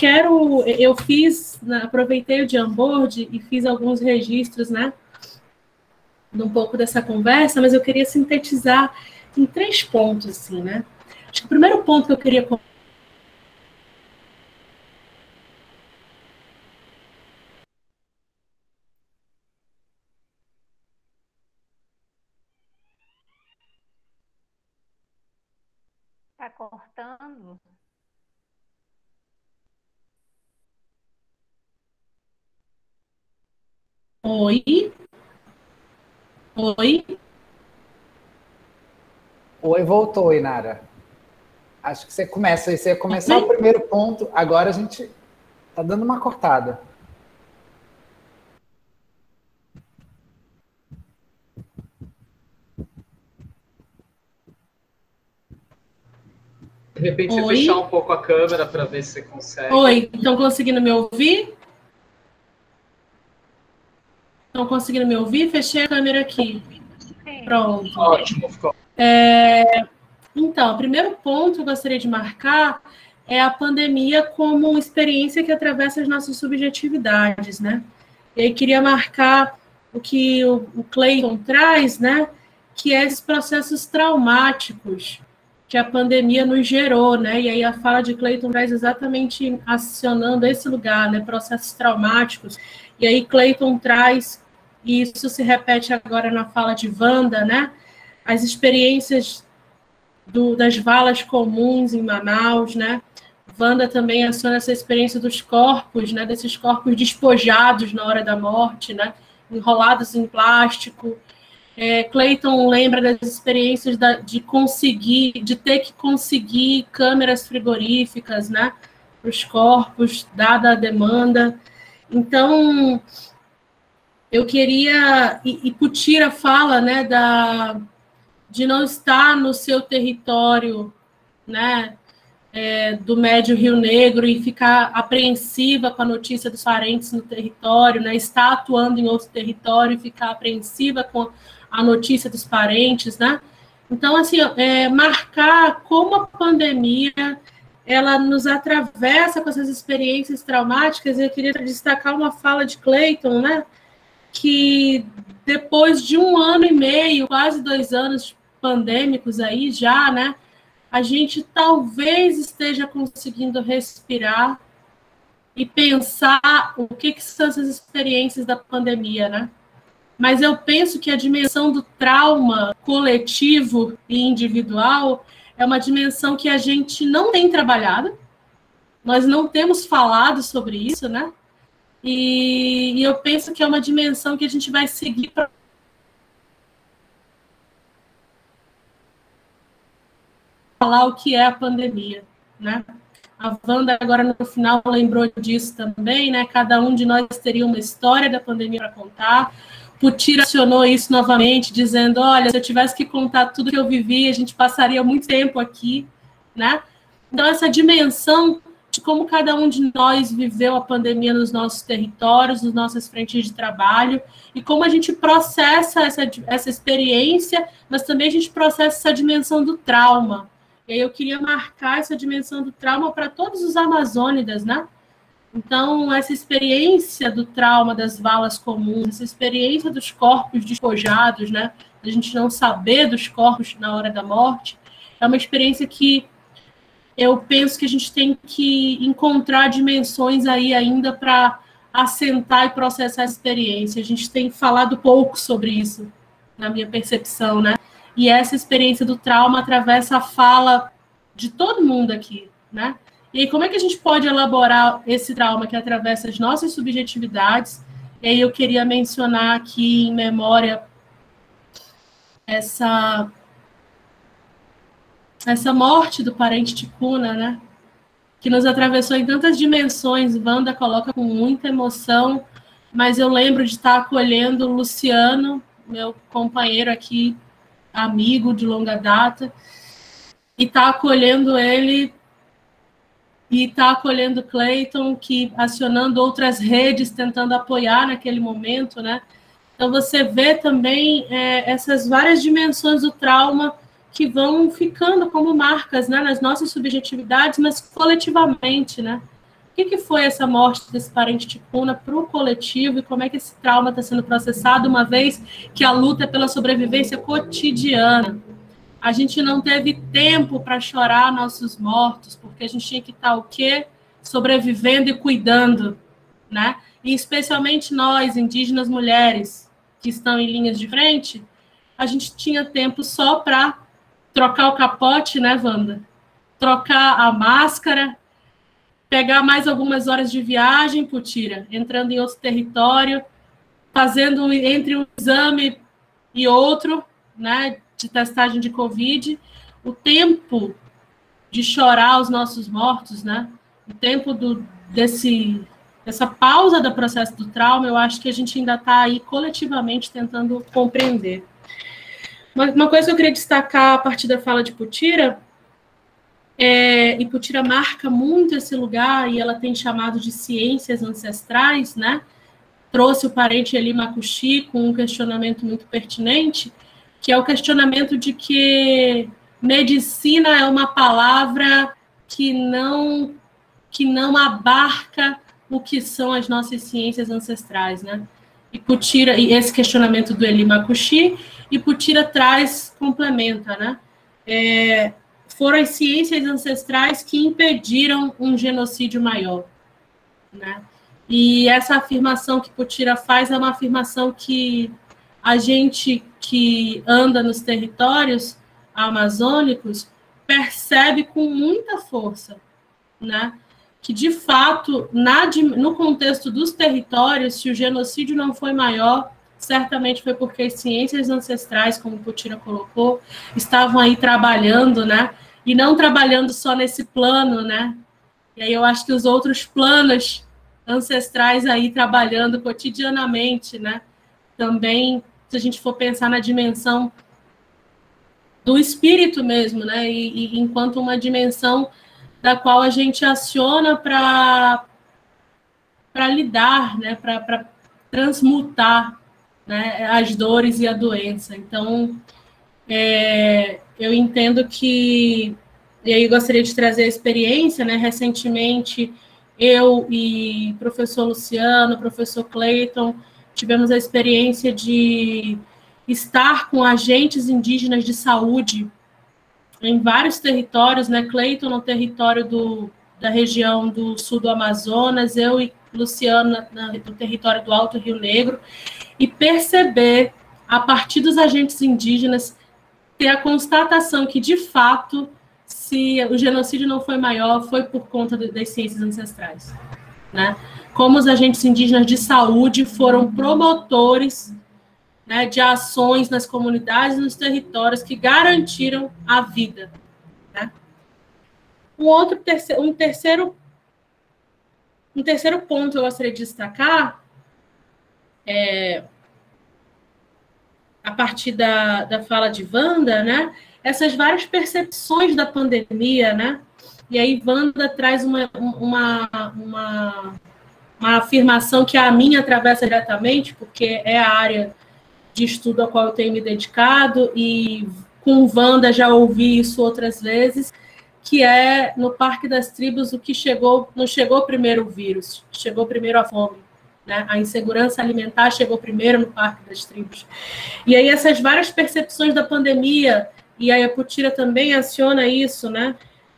aproveitei o Jamboard e fiz alguns registros, né? Um pouco dessa conversa, mas eu queria sintetizar em 3 pontos, assim, né? Acho que o primeiro ponto que eu queria... Tá cortando? Oi? Oi, voltou, Inara. Acho que você ia começar o primeiro ponto, agora a gente está dando uma cortada. De repente, você fechar um pouco a câmera para ver se você consegue. Oi, estão conseguindo me ouvir? Estão conseguindo me ouvir? Fechei a câmera aqui. Pronto. Ótimo, ficou. Então, o primeiro ponto que eu gostaria de marcar é a pandemia como uma experiência que atravessa as nossas subjetividades, né? E aí queria marcar o que o Cleiton traz, né? Que é esses processos traumáticos que a pandemia nos gerou, né? E aí a fala de Cleiton traz exatamente acionando esse lugar, né? Processos traumáticos. E aí Cleiton traz, e isso se repete agora na fala de Wanda, né? As experiências das valas comuns em Manaus, né? Wanda também aciona essa experiência dos corpos, né? Desses corpos despojados na hora da morte, né? Enrolados em plástico. Cleiton lembra das experiências de ter que conseguir câmeras frigoríficas, né, para os corpos, dada a demanda. Então, eu queria... E Putira fala, né, de não estar no seu território, né, do Médio Rio Negro e ficar apreensiva com a notícia dos parentes no território, né, estar atuando em outro território e ficar apreensiva com a notícia dos parentes, né? Então, assim, marcar como a pandemia ela nos atravessa com essas experiências traumáticas. Eu queria destacar uma fala de Cleiton, né, que depois de 1 ano e meio, quase 2 anos pandêmicos aí já, né, a gente talvez esteja conseguindo respirar e pensar o que são essas experiências da pandemia, né? Mas eu penso que a dimensão do trauma coletivo e individual é uma dimensão que a gente não tem trabalhado, nós não temos falado sobre isso, né? E eu penso que é uma dimensão que a gente vai seguir para falar o que é a pandemia, né? A Wanda agora no final lembrou disso também, né? Cada um de nós teria uma história da pandemia para contar. Putira acionou isso novamente, dizendo, olha, se eu tivesse que contar tudo que eu vivi, a gente passaria muito tempo aqui, né? Então, essa dimensão de como cada um de nós viveu a pandemia nos nossos territórios, nas nossas frentes de trabalho, e como a gente processa essa experiência, mas também a gente processa essa dimensão do trauma. E aí eu queria marcar essa dimensão do trauma para todos os amazônidas, né? Então, essa experiência do trauma das valas comuns, essa experiência dos corpos despojados, né? A gente não saber dos corpos na hora da morte, é uma experiência que eu penso que a gente tem que encontrar dimensões aí ainda para assentar e processar a experiência. A gente tem falado pouco sobre isso, na minha percepção, né? E essa experiência do trauma atravessa a fala de todo mundo aqui, né? E aí, como é que a gente pode elaborar esse trauma que atravessa as nossas subjetividades? E aí eu queria mencionar aqui em memória essa morte do parente Ticuna, né? Que nos atravessou em tantas dimensões. Wanda coloca com muita emoção, mas eu lembro de estar acolhendo o Luciano, meu companheiro aqui, amigo de longa data, e estar acolhendo ele e está acolhendo Cleiton, que acionando outras redes, tentando apoiar naquele momento, né? Então, você vê também essas várias dimensões do trauma que vão ficando como marcas, né, nas nossas subjetividades, mas coletivamente, né? O que foi essa morte desse parente Ticuna para o coletivo e como é que esse trauma está sendo processado, uma vez que a luta é pela sobrevivência cotidiana? A gente não teve tempo para chorar nossos mortos, porque a gente tinha que estar o quê? Sobrevivendo e cuidando, né? E especialmente nós, indígenas mulheres, que estão em linhas de frente, a gente tinha tempo só para trocar o capote, né, Wanda? Trocar a máscara, pegar mais algumas horas de viagem, Putira, entrando em outro território, fazendo entre um exame e outro, né, de testagem de Covid, o tempo de chorar os nossos mortos, né? O tempo dessa pausa do processo do trauma, eu acho que a gente ainda está aí coletivamente tentando compreender. Uma coisa que eu queria destacar a partir da fala de Putira, e Putira marca muito esse lugar, e ela tem chamado de ciências ancestrais, né? Trouxe o parente Eli Makushi com um questionamento muito pertinente, que é o questionamento de que medicina é uma palavra que não abarca o que são as nossas ciências ancestrais, né? E esse questionamento do Eli Makushi, e Putira complementa, né? Foram as ciências ancestrais que impediram um genocídio maior, né? E essa afirmação que Putira faz é uma afirmação que a gente que anda nos territórios amazônicos percebe com muita força, né? Que, de fato, no contexto dos territórios, se o genocídio não foi maior, certamente foi porque as ciências ancestrais, como o Potira colocou, estavam aí trabalhando, né? E não trabalhando só nesse plano, né? E aí eu acho que os outros planos ancestrais aí trabalhando cotidianamente, né? Também, se a gente for pensar na dimensão do espírito mesmo, né? E enquanto uma dimensão da qual a gente aciona para lidar, né? Para transmutar, né? As dores e a doença. Então, eu entendo que, e aí eu gostaria de trazer a experiência, né? Recentemente, eu e o professor Luciano, o professor Clayton, tivemos a experiência de estar com agentes indígenas de saúde em vários territórios, né? Clayton no território da região do sul do Amazonas, eu e Luciano no território do Alto Rio Negro, e perceber, a partir dos agentes indígenas, ter a constatação que, de fato, se o genocídio não foi maior, foi por conta das ciências ancestrais, né? Como os agentes indígenas de saúde foram promotores, né, de ações nas comunidades e nos territórios que garantiram a vida, né? Um terceiro ponto que eu gostaria de destacar a partir da fala de Wanda, né? Essas várias percepções da pandemia, né? E aí Wanda traz uma afirmação que a minha atravessa diretamente, porque é a área de estudo ao qual eu tenho me dedicado, e com Wanda já ouvi isso outras vezes, que é no Parque das Tribos o que não chegou primeiro o vírus, chegou primeiro a fome, né? A insegurança alimentar chegou primeiro no Parque das Tribos. E aí essas várias percepções da pandemia, e aí a Potira também aciona isso, né?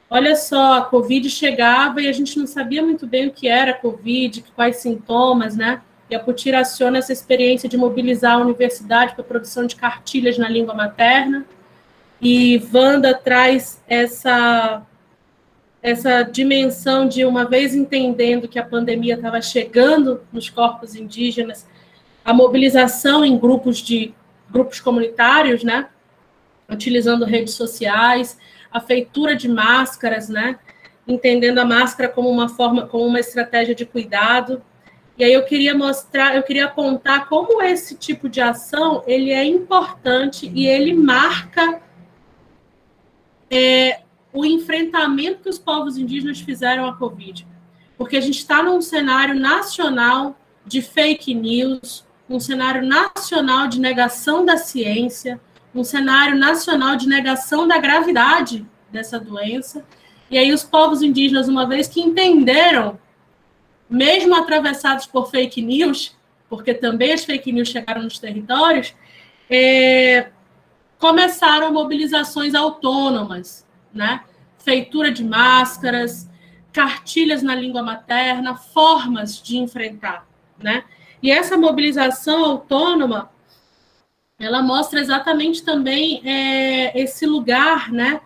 Olha só, a Covid chegava e a gente não sabia muito bem o que era a Covid, quais sintomas, né? E a Potira aciona essa experiência de mobilizar a universidade para a produção de cartilhas na língua materna. E Wanda traz essa dimensão de, uma vez entendendo que a pandemia estava chegando nos corpos indígenas, a mobilização em grupos comunitários, né? Utilizando redes sociais, a feitura de máscaras, né? Entendendo a máscara como uma estratégia de cuidado. E aí eu queria apontar como esse tipo de ação ele é importante e ele marca o enfrentamento que os povos indígenas fizeram à Covid. Porque a gente está num cenário nacional de fake news, um cenário nacional de negação da ciência, um cenário nacional de negação da gravidade dessa doença. E aí os povos indígenas, uma vez que entenderam, mesmo atravessados por fake news, porque também as fake news chegaram nos territórios, começaram mobilizações autônomas, né? Feitura de máscaras, cartilhas na língua materna, formas de enfrentar, né? E essa mobilização autônoma, ela mostra exatamente também esse lugar, né,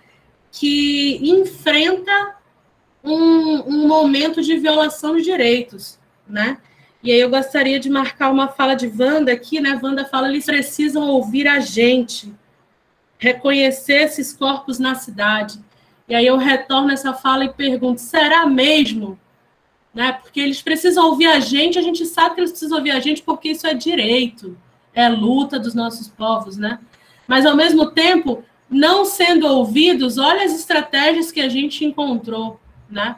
que enfrenta um momento de violação de direitos, né? E aí eu gostaria de marcar uma fala de Wanda aqui, né? Wanda fala, eles precisam ouvir a gente, reconhecer esses corpos na cidade. E aí eu retorno essa fala e pergunto, será mesmo? Né? Porque eles precisam ouvir a gente sabe que eles precisam ouvir a gente porque isso é direito, é luta dos nossos povos, né? Mas, ao mesmo tempo, não sendo ouvidos, olha as estratégias que a gente encontrou, né?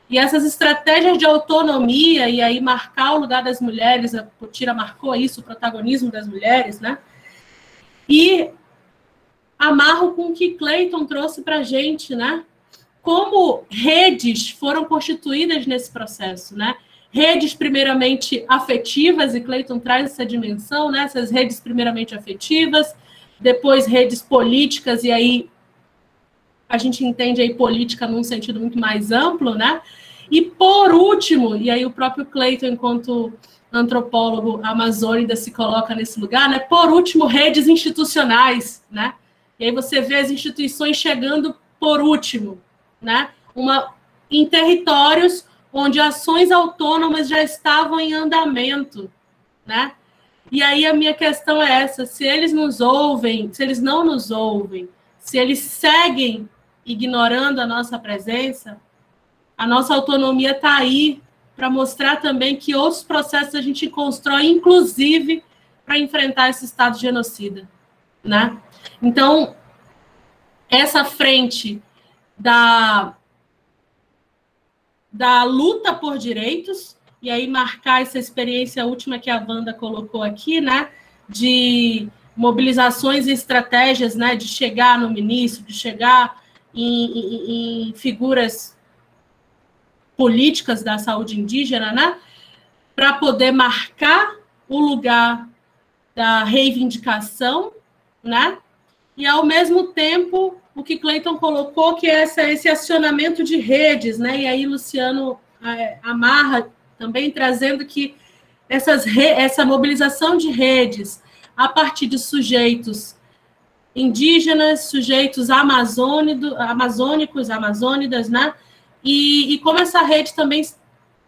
E essas estratégias de autonomia, e aí marcar o lugar das mulheres, a Potira marcou isso, o protagonismo das mulheres, né? E amarro com o que Clayton trouxe para a gente, né? Como redes foram constituídas nesse processo, né? Redes primeiramente afetivas, e Clayton traz essa dimensão, né? Essas redes primeiramente afetivas, depois redes políticas, e aí a gente entende aí política num sentido muito mais amplo, né? E por último, e aí o próprio Clayton, enquanto antropólogo amazônida, se coloca nesse lugar, né? Por último, redes institucionais, né? E aí você vê as instituições chegando por último, né? Em territórios onde ações autônomas já estavam em andamento, né? E aí a minha questão é essa, se eles nos ouvem, se eles não nos ouvem, se eles seguem ignorando a nossa presença, a nossa autonomia está aí para mostrar também que outros processos a gente constrói, inclusive, para enfrentar esse estado genocida, né? Então, essa frente da luta por direitos, e aí marcar essa experiência última que a Wanda colocou aqui, né, de mobilizações e estratégias, né, de chegar no ministro, de chegar em figuras políticas da saúde indígena, né, para poder marcar o lugar da reivindicação, né, e ao mesmo tempo o que Cleiton colocou, que é esse acionamento de redes, né, e aí Luciano amarra também trazendo que essa mobilização de redes a partir de sujeitos indígenas, sujeitos amazônicos, amazônidas, né? E como essa rede também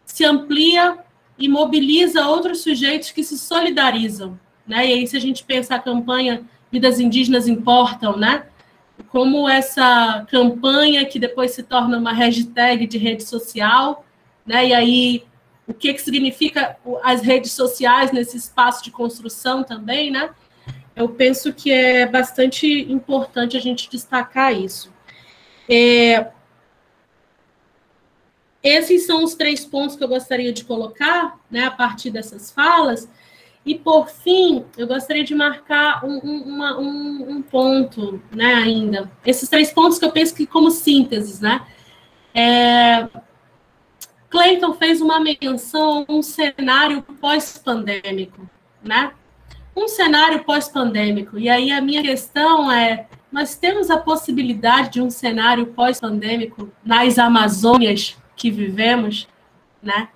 se amplia e mobiliza outros sujeitos que se solidarizam, né? E aí, se a gente pensa a campanha Vidas Indígenas Importam, né? Como essa campanha que depois se torna uma hashtag de rede social, né? E aí, o que significa as redes sociais nesse espaço de construção também, né? Eu penso que é bastante importante a gente destacar isso. Esses são os 3 pontos que eu gostaria de colocar, né, a partir dessas falas. E, por fim, eu gostaria de marcar um ponto, né, ainda. Esses 3 pontos que eu penso que como sínteses, né? Cleiton fez uma menção a um cenário pós-pandêmico, né? Um cenário pós-pandêmico. E aí a minha questão é, nós temos a possibilidade de um cenário pós-pandêmico nas Amazônias que vivemos, né?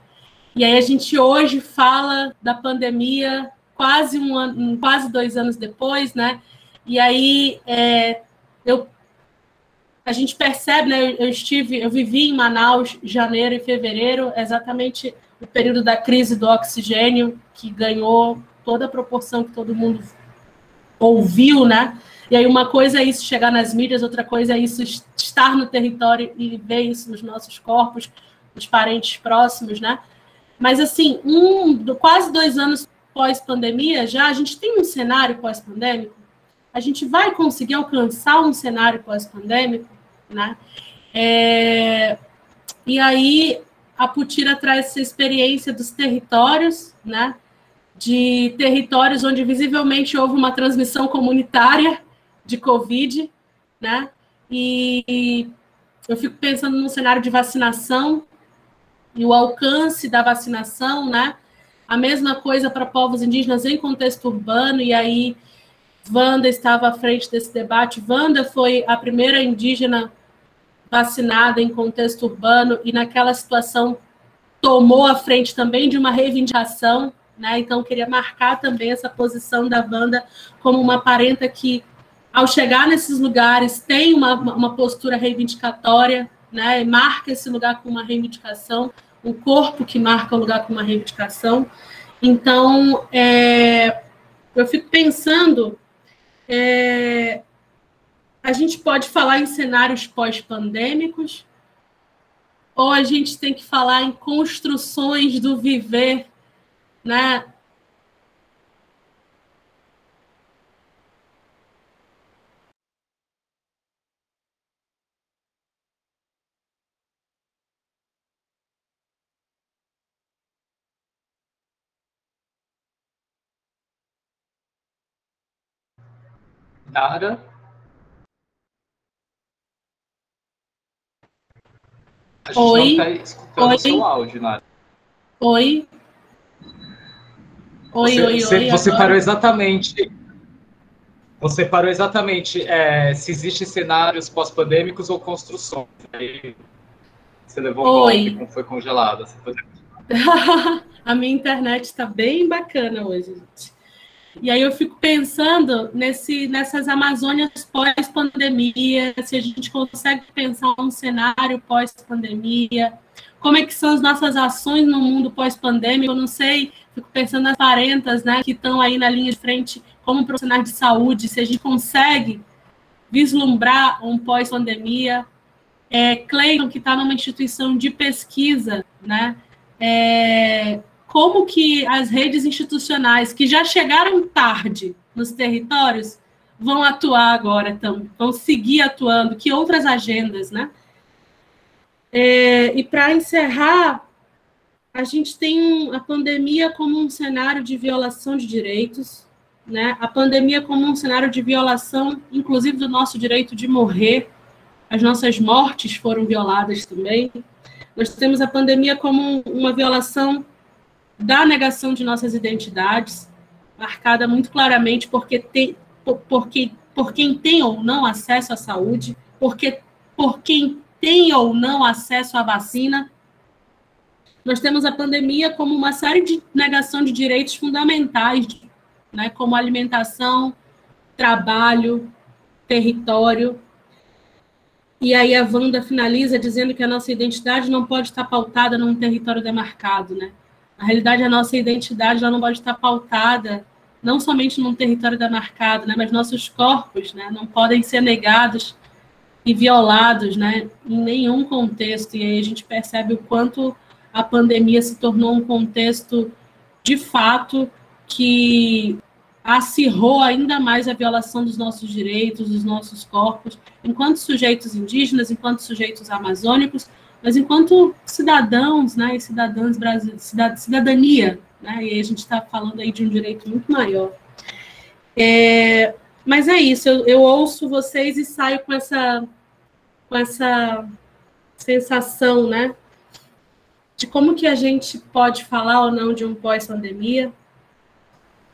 E aí a gente hoje fala da pandemia quase 2 anos depois, né? E aí a gente percebe, né? Eu vivi em Manaus janeiro e fevereiro, exatamente o período da crise do oxigênio, que ganhou toda a proporção que todo mundo ouviu, né? E aí uma coisa é isso chegar nas mídias, outra coisa é isso estar no território e ver isso nos nossos corpos, nos parentes próximos, né? Mas, assim, quase 2 anos pós-pandemia, já a gente tem um cenário pós-pandêmico? A gente vai conseguir alcançar um cenário pós-pandêmico, né? E aí, a Putira traz essa experiência dos territórios, né? De territórios onde visivelmente houve uma transmissão comunitária de Covid, né? E eu fico pensando num cenário de vacinação, e o alcance da vacinação, né? A mesma coisa para povos indígenas em contexto urbano, e aí Wanda estava à frente desse debate. Wanda foi a primeira indígena vacinada em contexto urbano, e naquela situação tomou a frente também de uma reivindicação, né? Então, queria marcar também essa posição da Wanda como uma parenta que, ao chegar nesses lugares, tem uma postura reivindicatória, né? E marca esse lugar com uma reivindicação, um corpo que marca o lugar com uma reivindicação. Então, eu fico pensando, a gente pode falar em cenários pós-pandêmicos, ou a gente tem que falar em construções do viver, né? Nara? A gente Oi? não está escutando o seu áudio, Nara. Oi? Você parou exatamente. Você parou exatamente se existem cenários pós-pandêmicos ou construções. Aí você levou um golpe, como foi congelada. A minha internet está bem bacana hoje, gente. E aí eu fico pensando nessas Amazônias pós-pandemia, se a gente consegue pensar um cenário pós-pandemia, como é que são as nossas ações no mundo pós-pandêmico. Eu não sei fico pensando nas parentas, né, que estão aí na linha de frente como profissionais de saúde, se a gente consegue vislumbrar um pós-pandemia. Cleiton, que está numa instituição de pesquisa, né, como que as redes institucionais, que já chegaram tarde nos territórios, vão atuar agora, vão seguir atuando, que outras agendas, né? E para encerrar, a gente tem a pandemia como um cenário de violação de direitos, né? A pandemia como um cenário de violação, inclusive, do nosso direito de morrer. As nossas mortes foram violadas também. Nós temos a pandemia como uma violação da negação de nossas identidades, marcada muito claramente por quem tem ou não acesso à saúde, por quem tem ou não acesso à vacina. Nós temos a pandemia como uma série de negação de direitos fundamentais, né, como alimentação, trabalho, território. E aí a Wanda finaliza dizendo que a nossa identidade não pode estar pautada num território demarcado, né? Na realidade, a nossa identidade ela não pode estar pautada não somente num território demarcado, né, mas nossos corpos, né, não podem ser negados e violados, né, em nenhum contexto. E aí a gente percebe o quanto a pandemia se tornou um contexto, de fato, que acirrou ainda mais a violação dos nossos direitos, dos nossos corpos, enquanto sujeitos indígenas, enquanto sujeitos amazônicos, mas enquanto cidadãos, né, e cidadãs brasileiros, cidadania, né, e aí a gente está falando aí de um direito muito maior. Mas é isso, eu ouço vocês e saio com essa sensação, né, de como que a gente pode falar ou não de um pós-pandemia,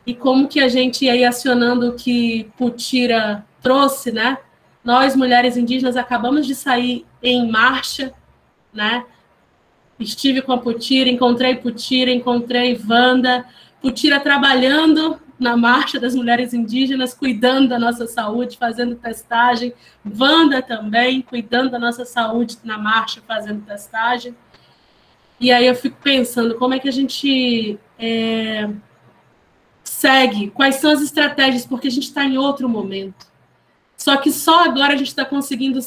e como que a gente, aí acionando o que Putira trouxe, né, nós, mulheres indígenas, acabamos de sair em marcha, né, estive com a Putira, encontrei Wanda, Putira trabalhando na marcha das mulheres indígenas, cuidando da nossa saúde, fazendo testagem, Wanda também, cuidando da nossa saúde na marcha, fazendo testagem. E aí eu fico pensando, como é que a gente segue? Quais são as estratégias? Porque a gente está em outro momento. Só que só agora a gente está conseguindo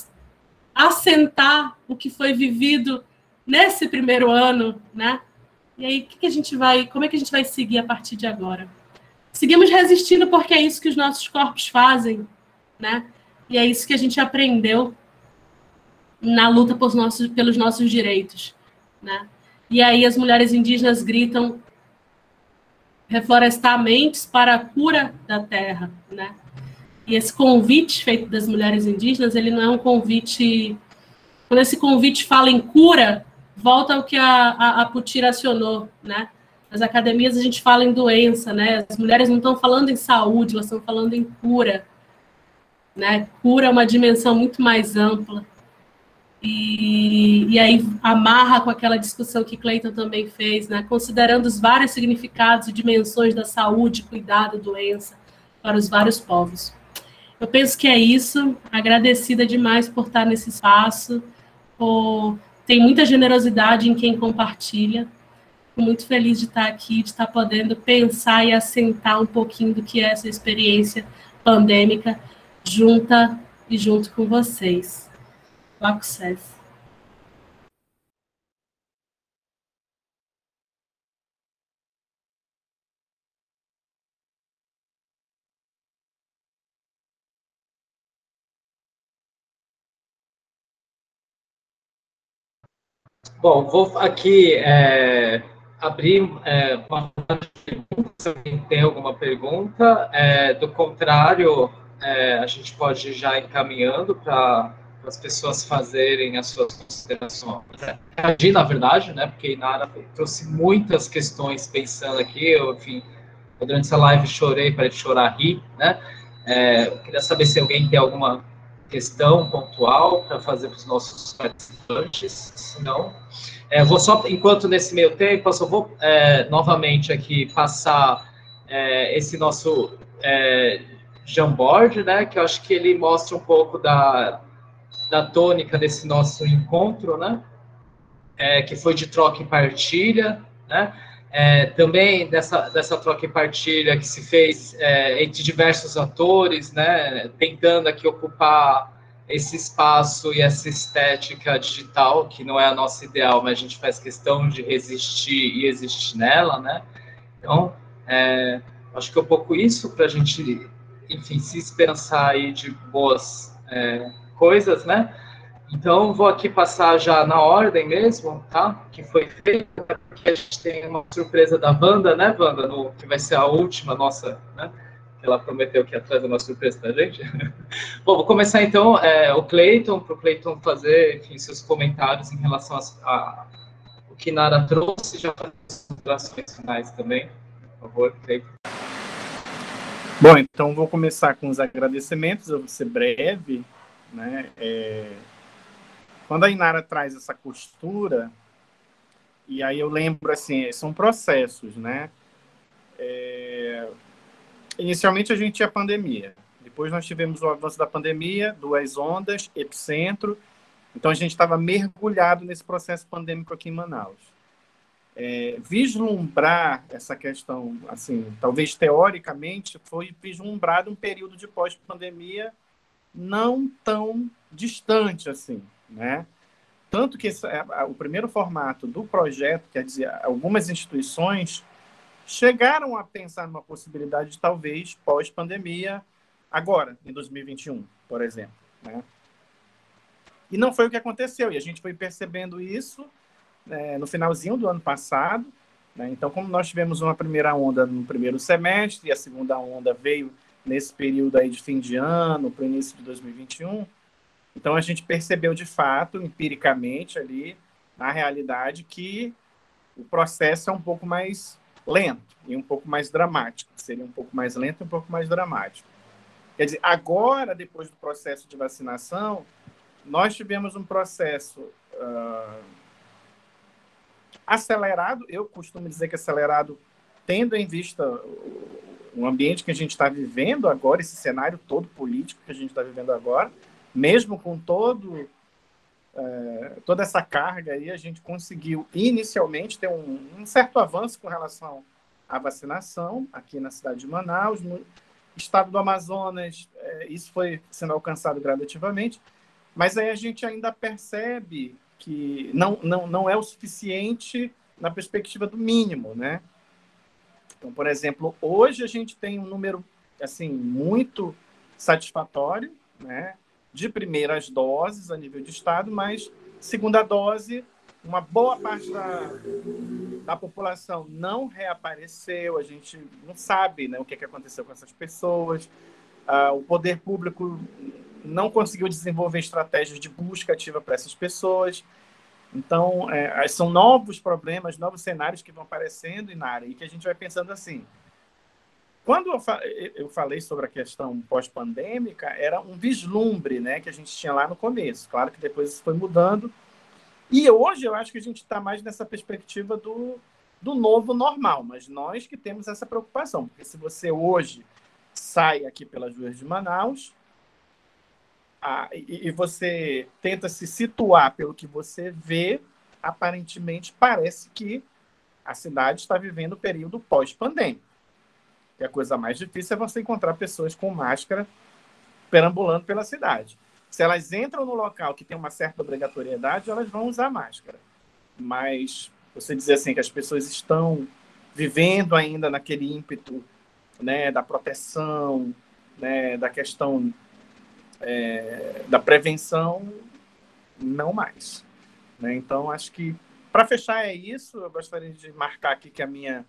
assentar o que foi vivido nesse primeiro ano, né? E aí, como é que a gente vai seguir a partir de agora? Seguimos resistindo porque é isso que os nossos corpos fazem, né? E é isso que a gente aprendeu na luta pelos nossos direitos, né? E aí as mulheres indígenas gritam reflorestar mentes para a cura da terra, né? E esse convite feito das mulheres indígenas, ele não é um convite... Quando esse convite fala em cura, volta ao que a Putira acionou, né? Nas academias a gente fala em doença, né? As mulheres não estão falando em saúde, elas estão falando em cura, né? Cura é uma dimensão muito mais ampla. E aí amarra com aquela discussão que Cleiton também fez, né? Considerando os vários significados e dimensões da saúde, cuidado, doença, para os vários povos. Eu penso que é isso, agradecida demais por estar nesse espaço, tem muita generosidade em quem compartilha, fico muito feliz de estar aqui, de estar podendo pensar e assentar um pouquinho do que é essa experiência pandêmica, junto com vocês. Boa sucesso. Bom, vou aqui abrir uma pergunta, se alguém tem alguma pergunta. Do contrário, a gente pode ir já encaminhando para as pessoas fazerem as suas considerações. Reagir, na verdade, né? Porque a Inara trouxe muitas questões pensando aqui. Enfim, durante essa live chorei para chorar rir, né? Eu queria saber se alguém tem alguma questão pontual para fazer para os nossos participantes, se não, vou só, enquanto nesse meio tempo, eu só vou novamente aqui passar esse nosso Jamboard, né, que eu acho que ele mostra um pouco da tônica desse nosso encontro, né, que foi de troca e partilha, né, também dessa troca e partilha que se fez entre diversos atores, né, tentando aqui ocupar esse espaço e essa estética digital, que não é a nossa ideal, mas a gente faz questão de resistir e existir nela, né? Então, acho que é um pouco isso para a gente, enfim, se esperançar aí de boas coisas, né? Então, vou aqui passar já na ordem mesmo, tá? Que foi feito, porque a gente tem uma surpresa da Wanda, né, Wanda? Que vai ser a última nossa, né? Ela prometeu que ia trazer uma surpresa pra gente. Bom, vou começar então o Cleiton, para o Cleiton fazer, enfim, seus comentários em relação ao que Nara trouxe, já fazer as considerações finais também. Por favor, Cleiton. Bom, então vou começar com os agradecimentos, eu vou ser breve, né? Quando a Inara traz essa costura, e aí eu lembro, assim, são processos, né? Inicialmente a gente tinha pandemia, depois nós tivemos o avanço da pandemia, 2 ondas, epicentro, então a gente estava mergulhado nesse processo pandêmico aqui em Manaus. Vislumbrar essa questão, assim, talvez teoricamente, foi vislumbrado um período de pós-pandemia não tão distante assim, né? Tanto que o primeiro formato do projeto, quer dizer, algumas instituições chegaram a pensar numa possibilidade de talvez pós-pandemia agora, em 2021, por exemplo, né? E não foi o que aconteceu, e a gente foi percebendo isso no finalzinho do ano passado, né? Então, como nós tivemos uma primeira onda no primeiro semestre, e a segunda onda veio nesse período aí de fim de ano, para o início de 2021, então a gente percebeu de fato, empiricamente ali, na realidade, que o processo é um pouco mais lento e um pouco mais dramático. Seria um pouco mais lento e um pouco mais dramático. Quer dizer, agora, depois do processo de vacinação, nós tivemos um processo acelerado, eu costumo dizer que acelerado, tendo em vista o ambiente que a gente está vivendo agora, esse cenário todo político que a gente está vivendo agora, mesmo com toda essa carga aí, a gente conseguiu inicialmente ter um certo avanço com relação à vacinação aqui na cidade de Manaus, no estado do Amazonas, isso foi sendo alcançado gradativamente, mas aí a gente ainda percebe que não é o suficiente na perspectiva do mínimo, né? Então, por exemplo, hoje a gente tem um número assim muito satisfatório, né, de primeiras doses a nível de estado, mas segunda dose, uma boa parte da população não reapareceu, a gente não sabe, né, o que aconteceu com essas pessoas, o poder público não conseguiu desenvolver estratégias de busca ativa para essas pessoas. Então, são novos problemas, novos cenários que vão aparecendo na área e que a gente vai pensando assim. Quando eu falei sobre a questão pós-pandêmica, era um vislumbre, né, que a gente tinha lá no começo. Claro que depois isso foi mudando. E hoje eu acho que a gente está mais nessa perspectiva do novo normal, mas nós que temos essa preocupação. Porque se você hoje sai aqui pelas ruas de Manaus e você tenta se situar pelo que você vê, aparentemente parece que a cidade está vivendo o período pós-pandêmico. E a coisa mais difícil é você encontrar pessoas com máscara perambulando pela cidade. Se elas entram no local que tem uma certa obrigatoriedade, elas vão usar máscara. Mas você dizer assim que as pessoas estão vivendo ainda naquele ímpeto, né, da proteção, né, da questão da prevenção, não mais. Né? Então, acho que, para fechar, é isso. Eu gostaria de marcar aqui que a minha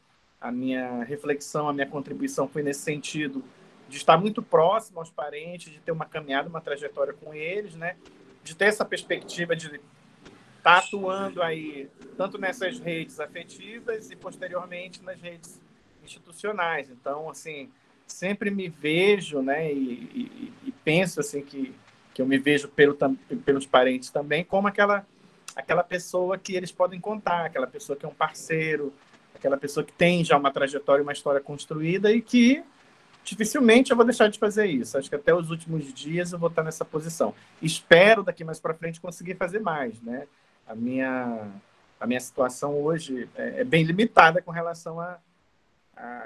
reflexão, a minha contribuição foi nesse sentido de estar muito próximo aos parentes, de ter uma caminhada, uma trajetória com eles, né? De ter essa perspectiva de estar atuando aí, tanto nessas redes afetivas e, posteriormente, nas redes institucionais. Então, assim, sempre me vejo, né, e penso assim que eu me vejo pelos parentes também como aquela pessoa que eles podem contar, aquela pessoa que é um parceiro, aquela pessoa que tem já uma trajetória, uma história construída e que dificilmente eu vou deixar de fazer isso. Acho que até os últimos dias eu vou estar nessa posição. Espero daqui mais para frente conseguir fazer mais, né? A minha A minha situação hoje é bem limitada com relação a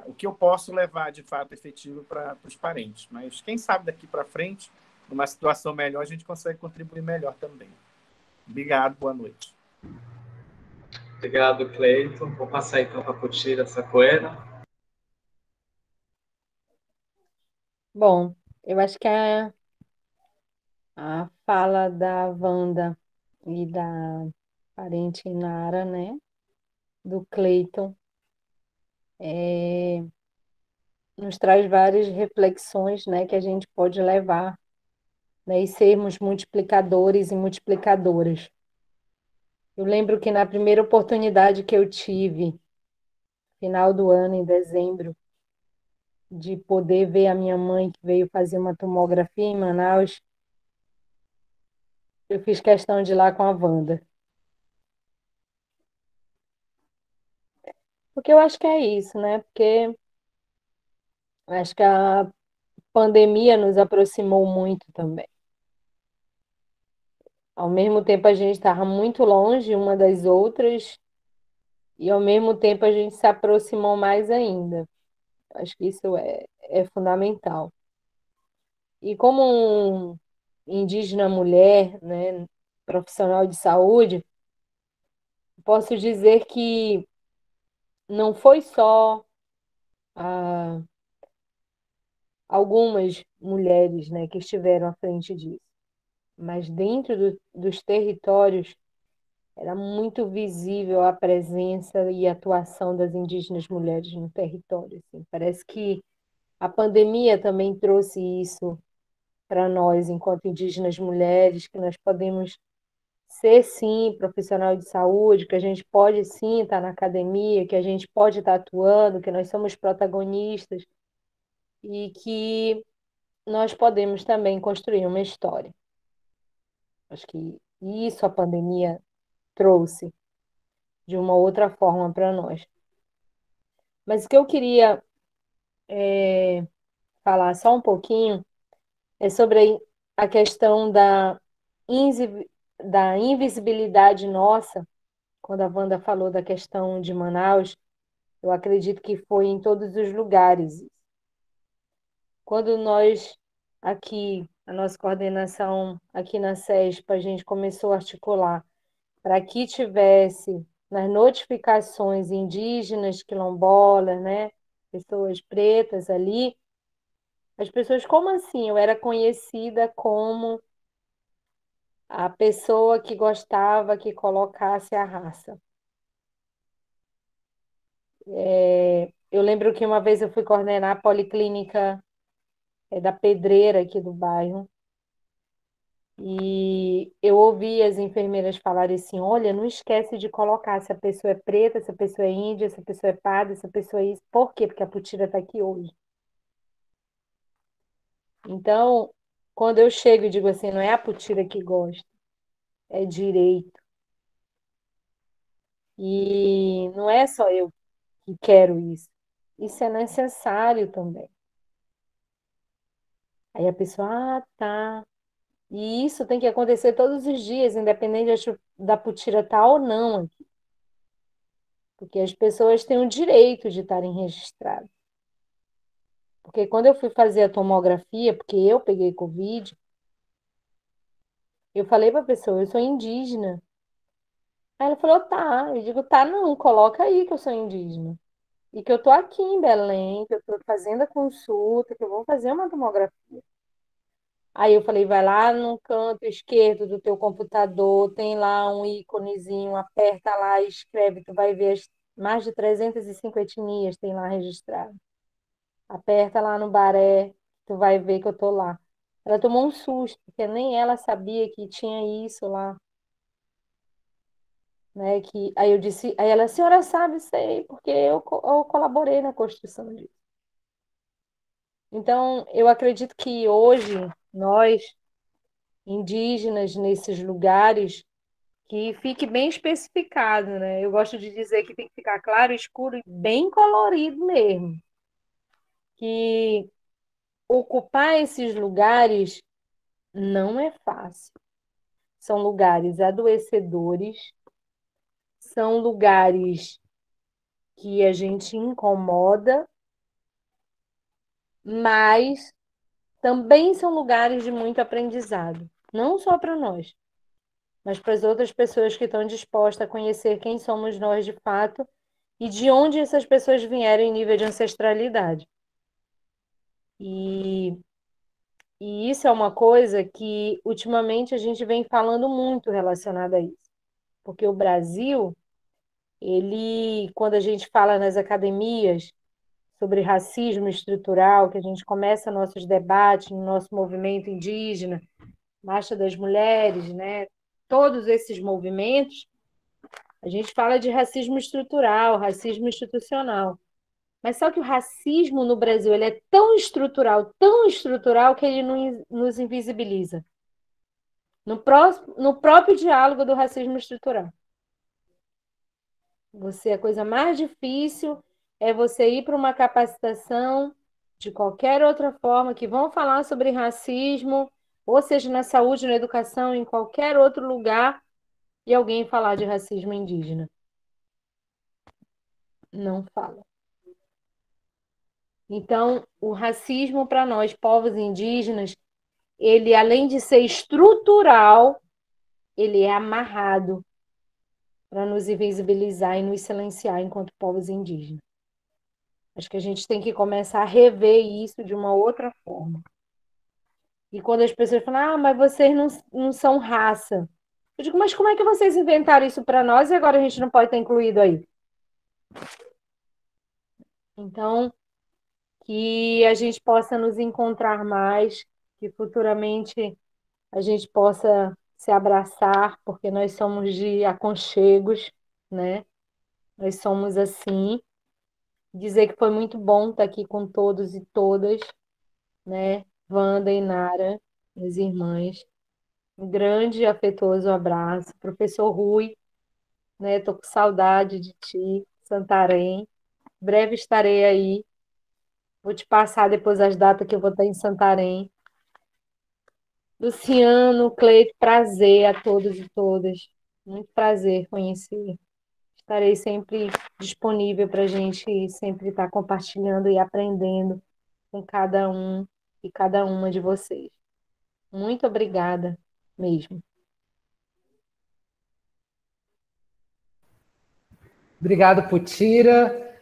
o que eu posso levar de fato efetivo para os parentes. Mas quem sabe daqui para frente, numa situação melhor, a gente consegue contribuir melhor também. Obrigado, boa noite. Obrigado, Cleiton. Vou passar então para a Putira Sacoeira. Bom, eu acho que a fala da Wanda e da parente Nara, né, do Cleiton, nos traz várias reflexões, né, que a gente pode levar, né, e sermos multiplicadores e multiplicadoras. Eu lembro que na primeira oportunidade que eu tive, final do ano, em dezembro, de poder ver a minha mãe que veio fazer uma tomografia em Manaus, eu fiz questão de ir lá com a Wanda. Porque eu acho que é isso, né? Porque eu acho que a pandemia nos aproximou muito também. Ao mesmo tempo, a gente estava muito longe uma das outras, e ao mesmo tempo, a gente se aproximou mais ainda. Acho que isso é fundamental. E como indígena mulher, né, profissional de saúde, posso dizer que não foi só ah, algumas mulheres, né, que estiveram à frente disso, mas dentro dos territórios era muito visível a presença e atuação das indígenas mulheres no território. Assim. Parece que a pandemia também trouxe isso para nós, enquanto indígenas mulheres, que nós podemos ser, sim, profissional de saúde, que a gente pode, sim, estar na academia, que a gente pode estar atuando, que nós somos protagonistas e que nós podemos também construir uma história. Acho que isso a pandemia trouxe de uma outra forma para nós. Mas o que eu queria falar só um pouquinho é sobre a questão da invisibilidade nossa. Quando a Wanda falou da questão de Manaus, eu acredito que foi em todos os lugares. Quando nós, aqui, a nossa coordenação aqui na SESP, a gente começou a articular para que tivesse nas notificações indígenas, quilombolas, né, pessoas pretas ali, as pessoas, como assim? Eu era conhecida como a pessoa que gostava que colocasse a raça. Eu lembro que uma vez eu fui coordenar a policlínica da Pedreira aqui do bairro, e eu ouvi as enfermeiras falarem assim: olha, não esquece de colocar se a pessoa é preta, se a pessoa é índia, se a pessoa é parda, se a pessoa é isso. Por quê? Porque a Putira está aqui hoje. Então, quando eu chego e digo assim, não é a Putira que gosta, é direito. E não é só eu que quero isso. Isso é necessário também. Aí a pessoa, ah, tá. E isso tem que acontecer todos os dias, independente da Putira estar ou não aqui. Porque as pessoas têm o direito de estarem registradas. Porque quando eu fui fazer a tomografia, porque eu peguei Covid, eu falei para a pessoa, eu sou indígena. Aí ela falou, tá. Eu digo, tá, não, coloca aí que eu sou indígena. E que eu tô aqui em Belém, que eu tô fazendo a consulta, que eu vou fazer uma tomografia. Aí eu falei, vai lá no canto esquerdo do teu computador, tem lá um íconezinho, aperta lá e escreve, tu vai ver mais de 305 etnias tem lá registrado. Aperta lá no baré, tu vai ver que eu tô lá. Ela tomou um susto, porque nem ela sabia que tinha isso lá, né? Aí eu disse, aí ela, a senhora sabe, sei, porque eu colaborei na construção disso. Então, eu acredito que hoje nós, indígenas, nesses lugares, que fique bem especificado, né? Eu gosto de dizer que tem que ficar claro, escuro e bem colorido mesmo. Que ocupar esses lugares não é fácil. São lugares adoecedores, são lugares que a gente incomoda, mas também são lugares de muito aprendizado, não só para nós, mas para as outras pessoas que estão dispostas a conhecer quem somos nós de fato e de onde essas pessoas vieram em nível de ancestralidade. E isso é uma coisa que ultimamente a gente vem falando muito relacionada a isso, porque o Brasil, quando a gente fala nas academias sobre racismo estrutural, que a gente começa nossos debates no nosso movimento indígena, Marcha das Mulheres, né? Todos esses movimentos, a gente fala de racismo estrutural, racismo institucional. Mas só que o racismo no Brasil ele é tão estrutural que ele nos invisibiliza. No próprio diálogo do racismo estrutural. A coisa mais difícil é você ir para uma capacitação de qualquer outra forma que vão falar sobre racismo, ou seja, na saúde, na educação, em qualquer outro lugar, e alguém falar de racismo indígena. Não fala. Então, o racismo para nós, povos indígenas, ele, além de ser estrutural, ele é amarrado para nos invisibilizar e nos silenciar enquanto povos indígenas. Acho que a gente tem que começar a rever isso de uma outra forma. E quando as pessoas falam, mas vocês não são raça. Eu digo, mas como é que vocês inventaram isso para nós e agora a gente não pode estar incluído aí? Então, que a gente possa nos encontrar mais, que futuramente a gente possa se abraçar, porque nós somos de aconchegos, né? Nós somos assim. Dizer que foi muito bom estar aqui com todos e todas, né? Wanda e Nara, minhas irmãs. Um grande e afetuoso abraço. Professor Rui, né? Tô com saudade de ti, Santarém. Breve estarei aí. Vou te passar depois as datas que eu vou estar em Santarém. Luciano, Cleito, prazer a todos e todas. Muito prazer conhecer. Estarei sempre disponível para a gente sempre estar compartilhando e aprendendo com cada um e cada uma de vocês. Muito obrigada mesmo. Obrigado, Putira.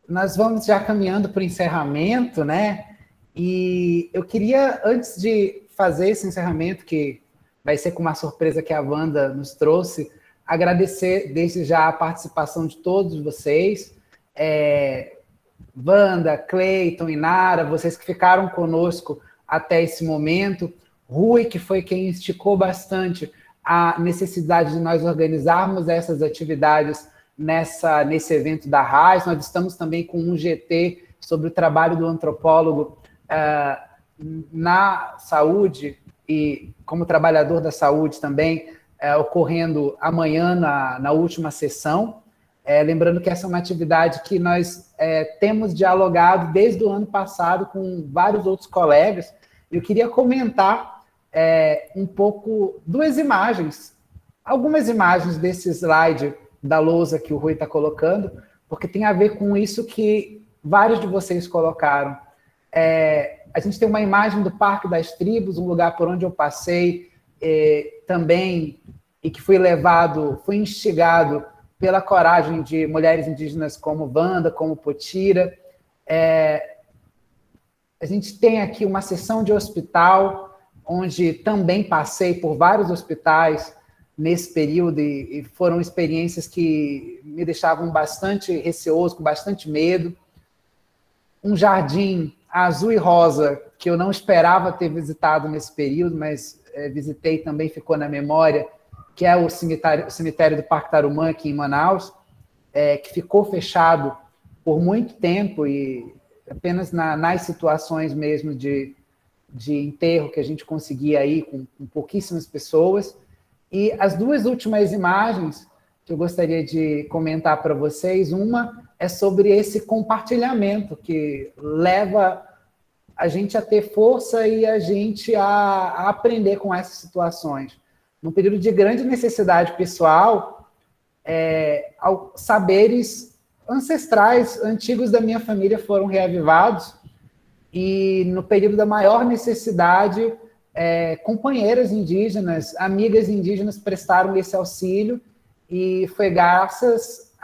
Nós vamos já caminhando para o encerramento, né? E eu queria, antes de fazer esse encerramento, que vai ser com uma surpresa que a Wanda nos trouxe, agradecer desde já a participação de todos vocês. Wanda, Cleiton e Nara, vocês que ficaram conosco até esse momento. Rui, que foi quem esticou bastante a necessidade de nós organizarmos essas atividades nesse evento da RAIS. Nós estamos também com um GT sobre o trabalho do antropólogo na saúde e como trabalhador da saúde também, ocorrendo amanhã na última sessão. Lembrando que essa é uma atividade que nós temos dialogado desde o ano passado com vários outros colegas. Eu queria comentar um pouco algumas imagens desse slide da lousa que o Rui está colocando, porque tem a ver com isso que vários de vocês colocaram. A gente tem uma imagem do Parque das Tribos, um lugar por onde eu passei também, e que fui instigado pela coragem de mulheres indígenas como Wanda, como Potira. A gente tem aqui uma sessão de hospital, onde também passei por vários hospitais nesse período, e foram experiências que me deixavam bastante receoso, com bastante medo. Um jardim azul e rosa, que eu não esperava ter visitado nesse período, mas visitei também, ficou na memória, que é o cemitério do Parque Tarumã, aqui em Manaus, que ficou fechado por muito tempo, e apenas nas situações mesmo de enterro que a gente conseguia ir com pouquíssimas pessoas. E as duas últimas imagens que eu gostaria de comentar para vocês, uma é sobre esse compartilhamento que leva a gente a ter força e a gente a aprender com essas situações. Num período de grande necessidade pessoal, saberes ancestrais, antigos da minha família foram reavivados, e no período da maior necessidade, companheiras indígenas, amigas indígenas prestaram esse auxílio, e foi graças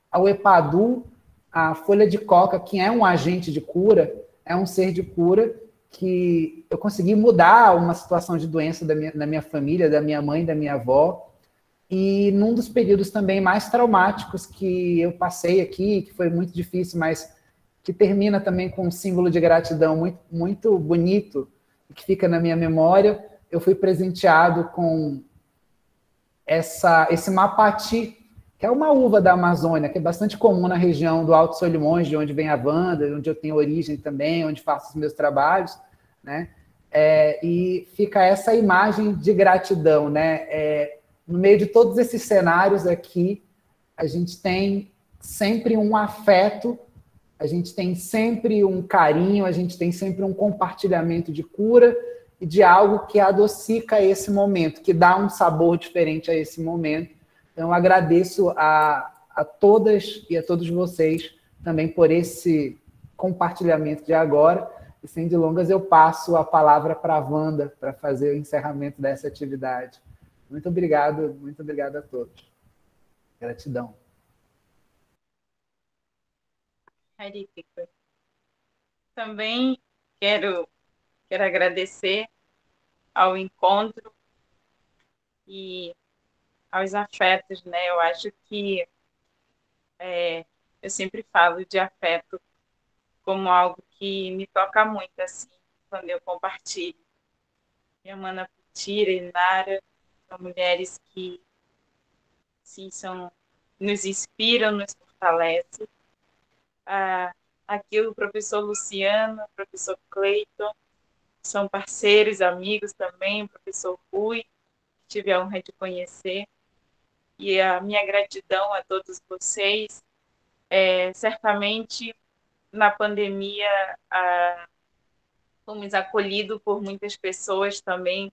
ao EPADU, a folha de coca, que é um agente de cura, é um ser de cura, que eu consegui mudar uma situação de doença da minha família, da minha mãe, da minha avó, e num dos períodos também mais traumáticos que eu passei aqui, que foi muito difícil, mas que termina também com um símbolo de gratidão muito, muito bonito, que fica na minha memória, eu fui presenteado com esse mapati, que é uma uva da Amazônia, que é bastante comum na região do Alto Solimões, de onde vem a Wanda, onde eu tenho origem também, onde faço os meus trabalhos, né? E fica essa imagem de gratidão, né? No meio de todos esses cenários aqui, a gente tem sempre um afeto, a gente tem sempre um carinho, a gente tem sempre um compartilhamento de cura e de algo que adocica esse momento, que dá um sabor diferente a esse momento. Então, eu agradeço a todas e a todos vocês também por esse compartilhamento de agora. E, sem delongas, eu passo a palavra para a Wanda para fazer o encerramento dessa atividade. Muito obrigado a todos. Gratidão. Harítica. Também quero agradecer ao encontro e aos afetos, né? Eu acho que eu sempre falo de afeto como algo que me toca muito, assim, quando eu compartilho. Minha mana Putira e Nara são mulheres que, sim, nos inspiram, nos fortalecem. Aqui o professor Luciano, o professor Cleiton, são parceiros, amigos também, o professor Rui, que tive a honra de conhecer. E a minha gratidão a todos vocês. Certamente, na pandemia, fomos acolhidos por muitas pessoas também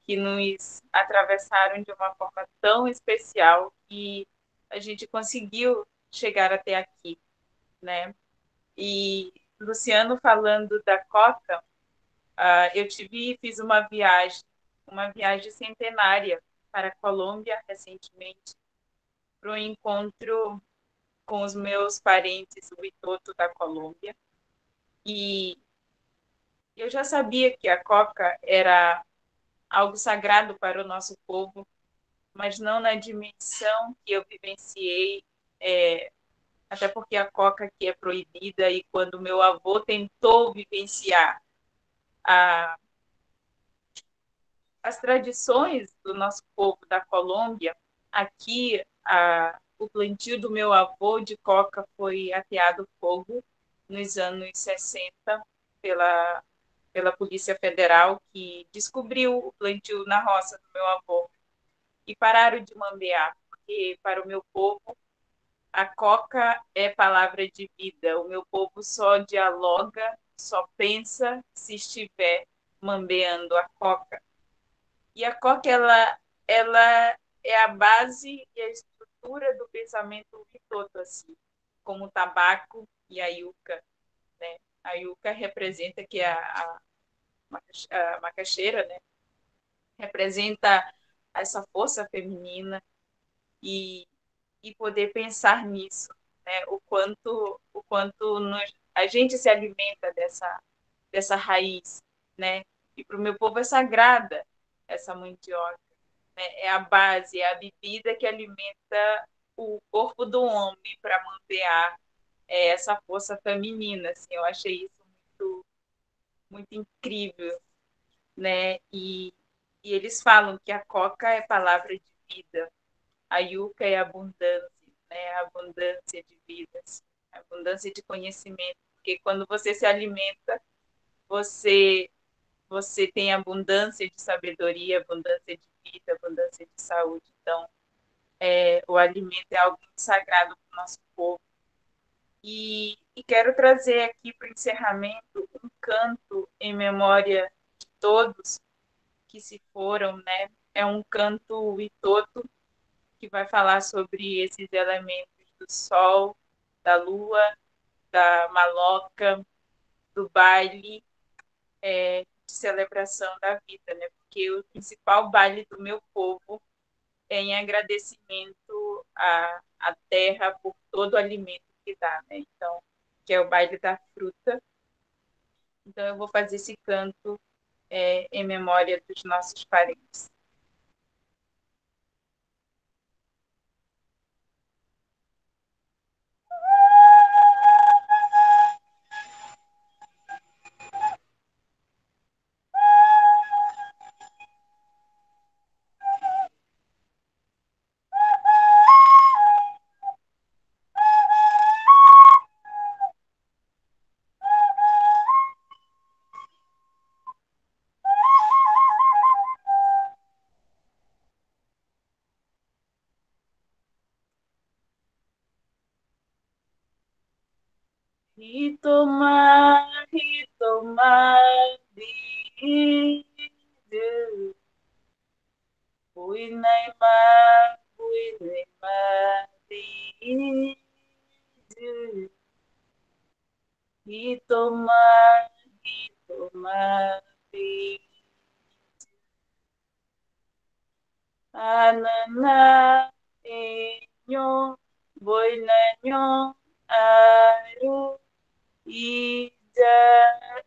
que nos atravessaram de uma forma tão especial que a gente conseguiu chegar até aqui, né? E Luciano falando da Coca, fiz uma viagem centenária para a Colômbia recentemente, para um encontro com os meus parentes do Itoto da Colômbia. E eu já sabia que a Coca era algo sagrado para o nosso povo, mas não na dimensão que eu vivenciei, até porque a Coca aqui é proibida, e quando meu avô tentou vivenciar as tradições do nosso povo da Colômbia, aqui o plantio do meu avô de coca foi ateado fogo nos anos 60 pela Polícia Federal, que descobriu o plantio na roça do meu avô e pararam de mambear, porque para o meu povo a coca é palavra de vida. O meu povo só dialoga, só pensa se estiver mambeando a coca. E a coca, ela é a base e a estrutura do pensamento Witoto, assim, como o tabaco e a yuca, né? A yuca representa, que é a macaxeira, né? Representa essa força feminina, e poder pensar nisso, né? O quanto a gente se alimenta dessa raiz, né? E para o meu povo é sagrada essa mandioca, né? É a base, é a bebida que alimenta o corpo do homem para manter essa força feminina. Assim, eu achei isso muito, muito incrível, né? E eles falam que a coca é palavra de vida, a yuca é abundância, né? Abundância de vidas, abundância de conhecimento, porque quando você se alimenta, você tem abundância de sabedoria, abundância de vida, abundância de saúde. Então, o alimento é algo muito sagrado para o nosso povo. E quero trazer aqui para o encerramento um canto em memória de todos que se foram, né? É um canto Witoto, que vai falar sobre esses elementos do sol, da lua, da maloca, do baile, de celebração da vida, né? Porque o principal baile do meu povo é em agradecimento à terra por todo o alimento que dá, né? Então, que é o baile da fruta. Então, eu vou fazer esse canto em memória dos nossos parentes. Hitomar, bidu, buinaimar, bidu. Hitomar, bidu. Anana, enyo, boinanyo, aru. Ida,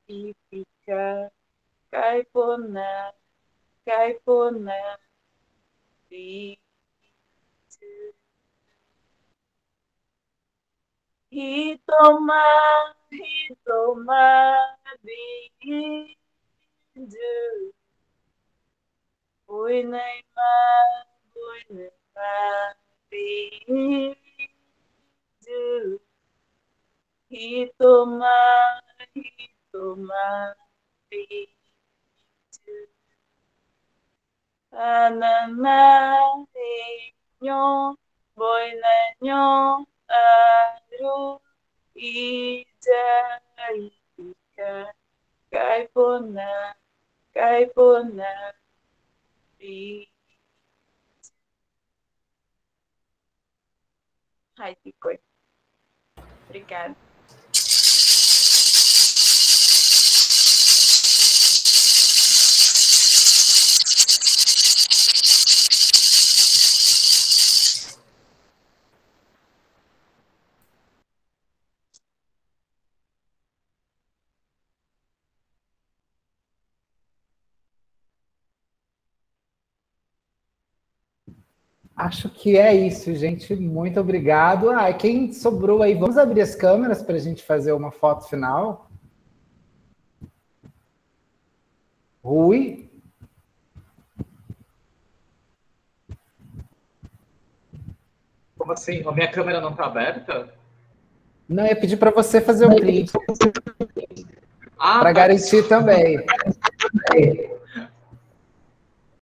ipika, kaipona, bitu. Hitoma, bidu. Buinaima, bidu. Hitoma, bidu. Anana, enyo, boinanyo, aru. Ida, ipika, kaipona, bidu. Ai, que coisa. Obrigada. Acho que é isso, gente. Muito obrigado. Quem sobrou aí, vamos abrir as câmeras para a gente fazer uma foto final. Rui. Como assim? A minha câmera não está aberta? Não, eu ia pedir para você fazer o clique. Para garantir também.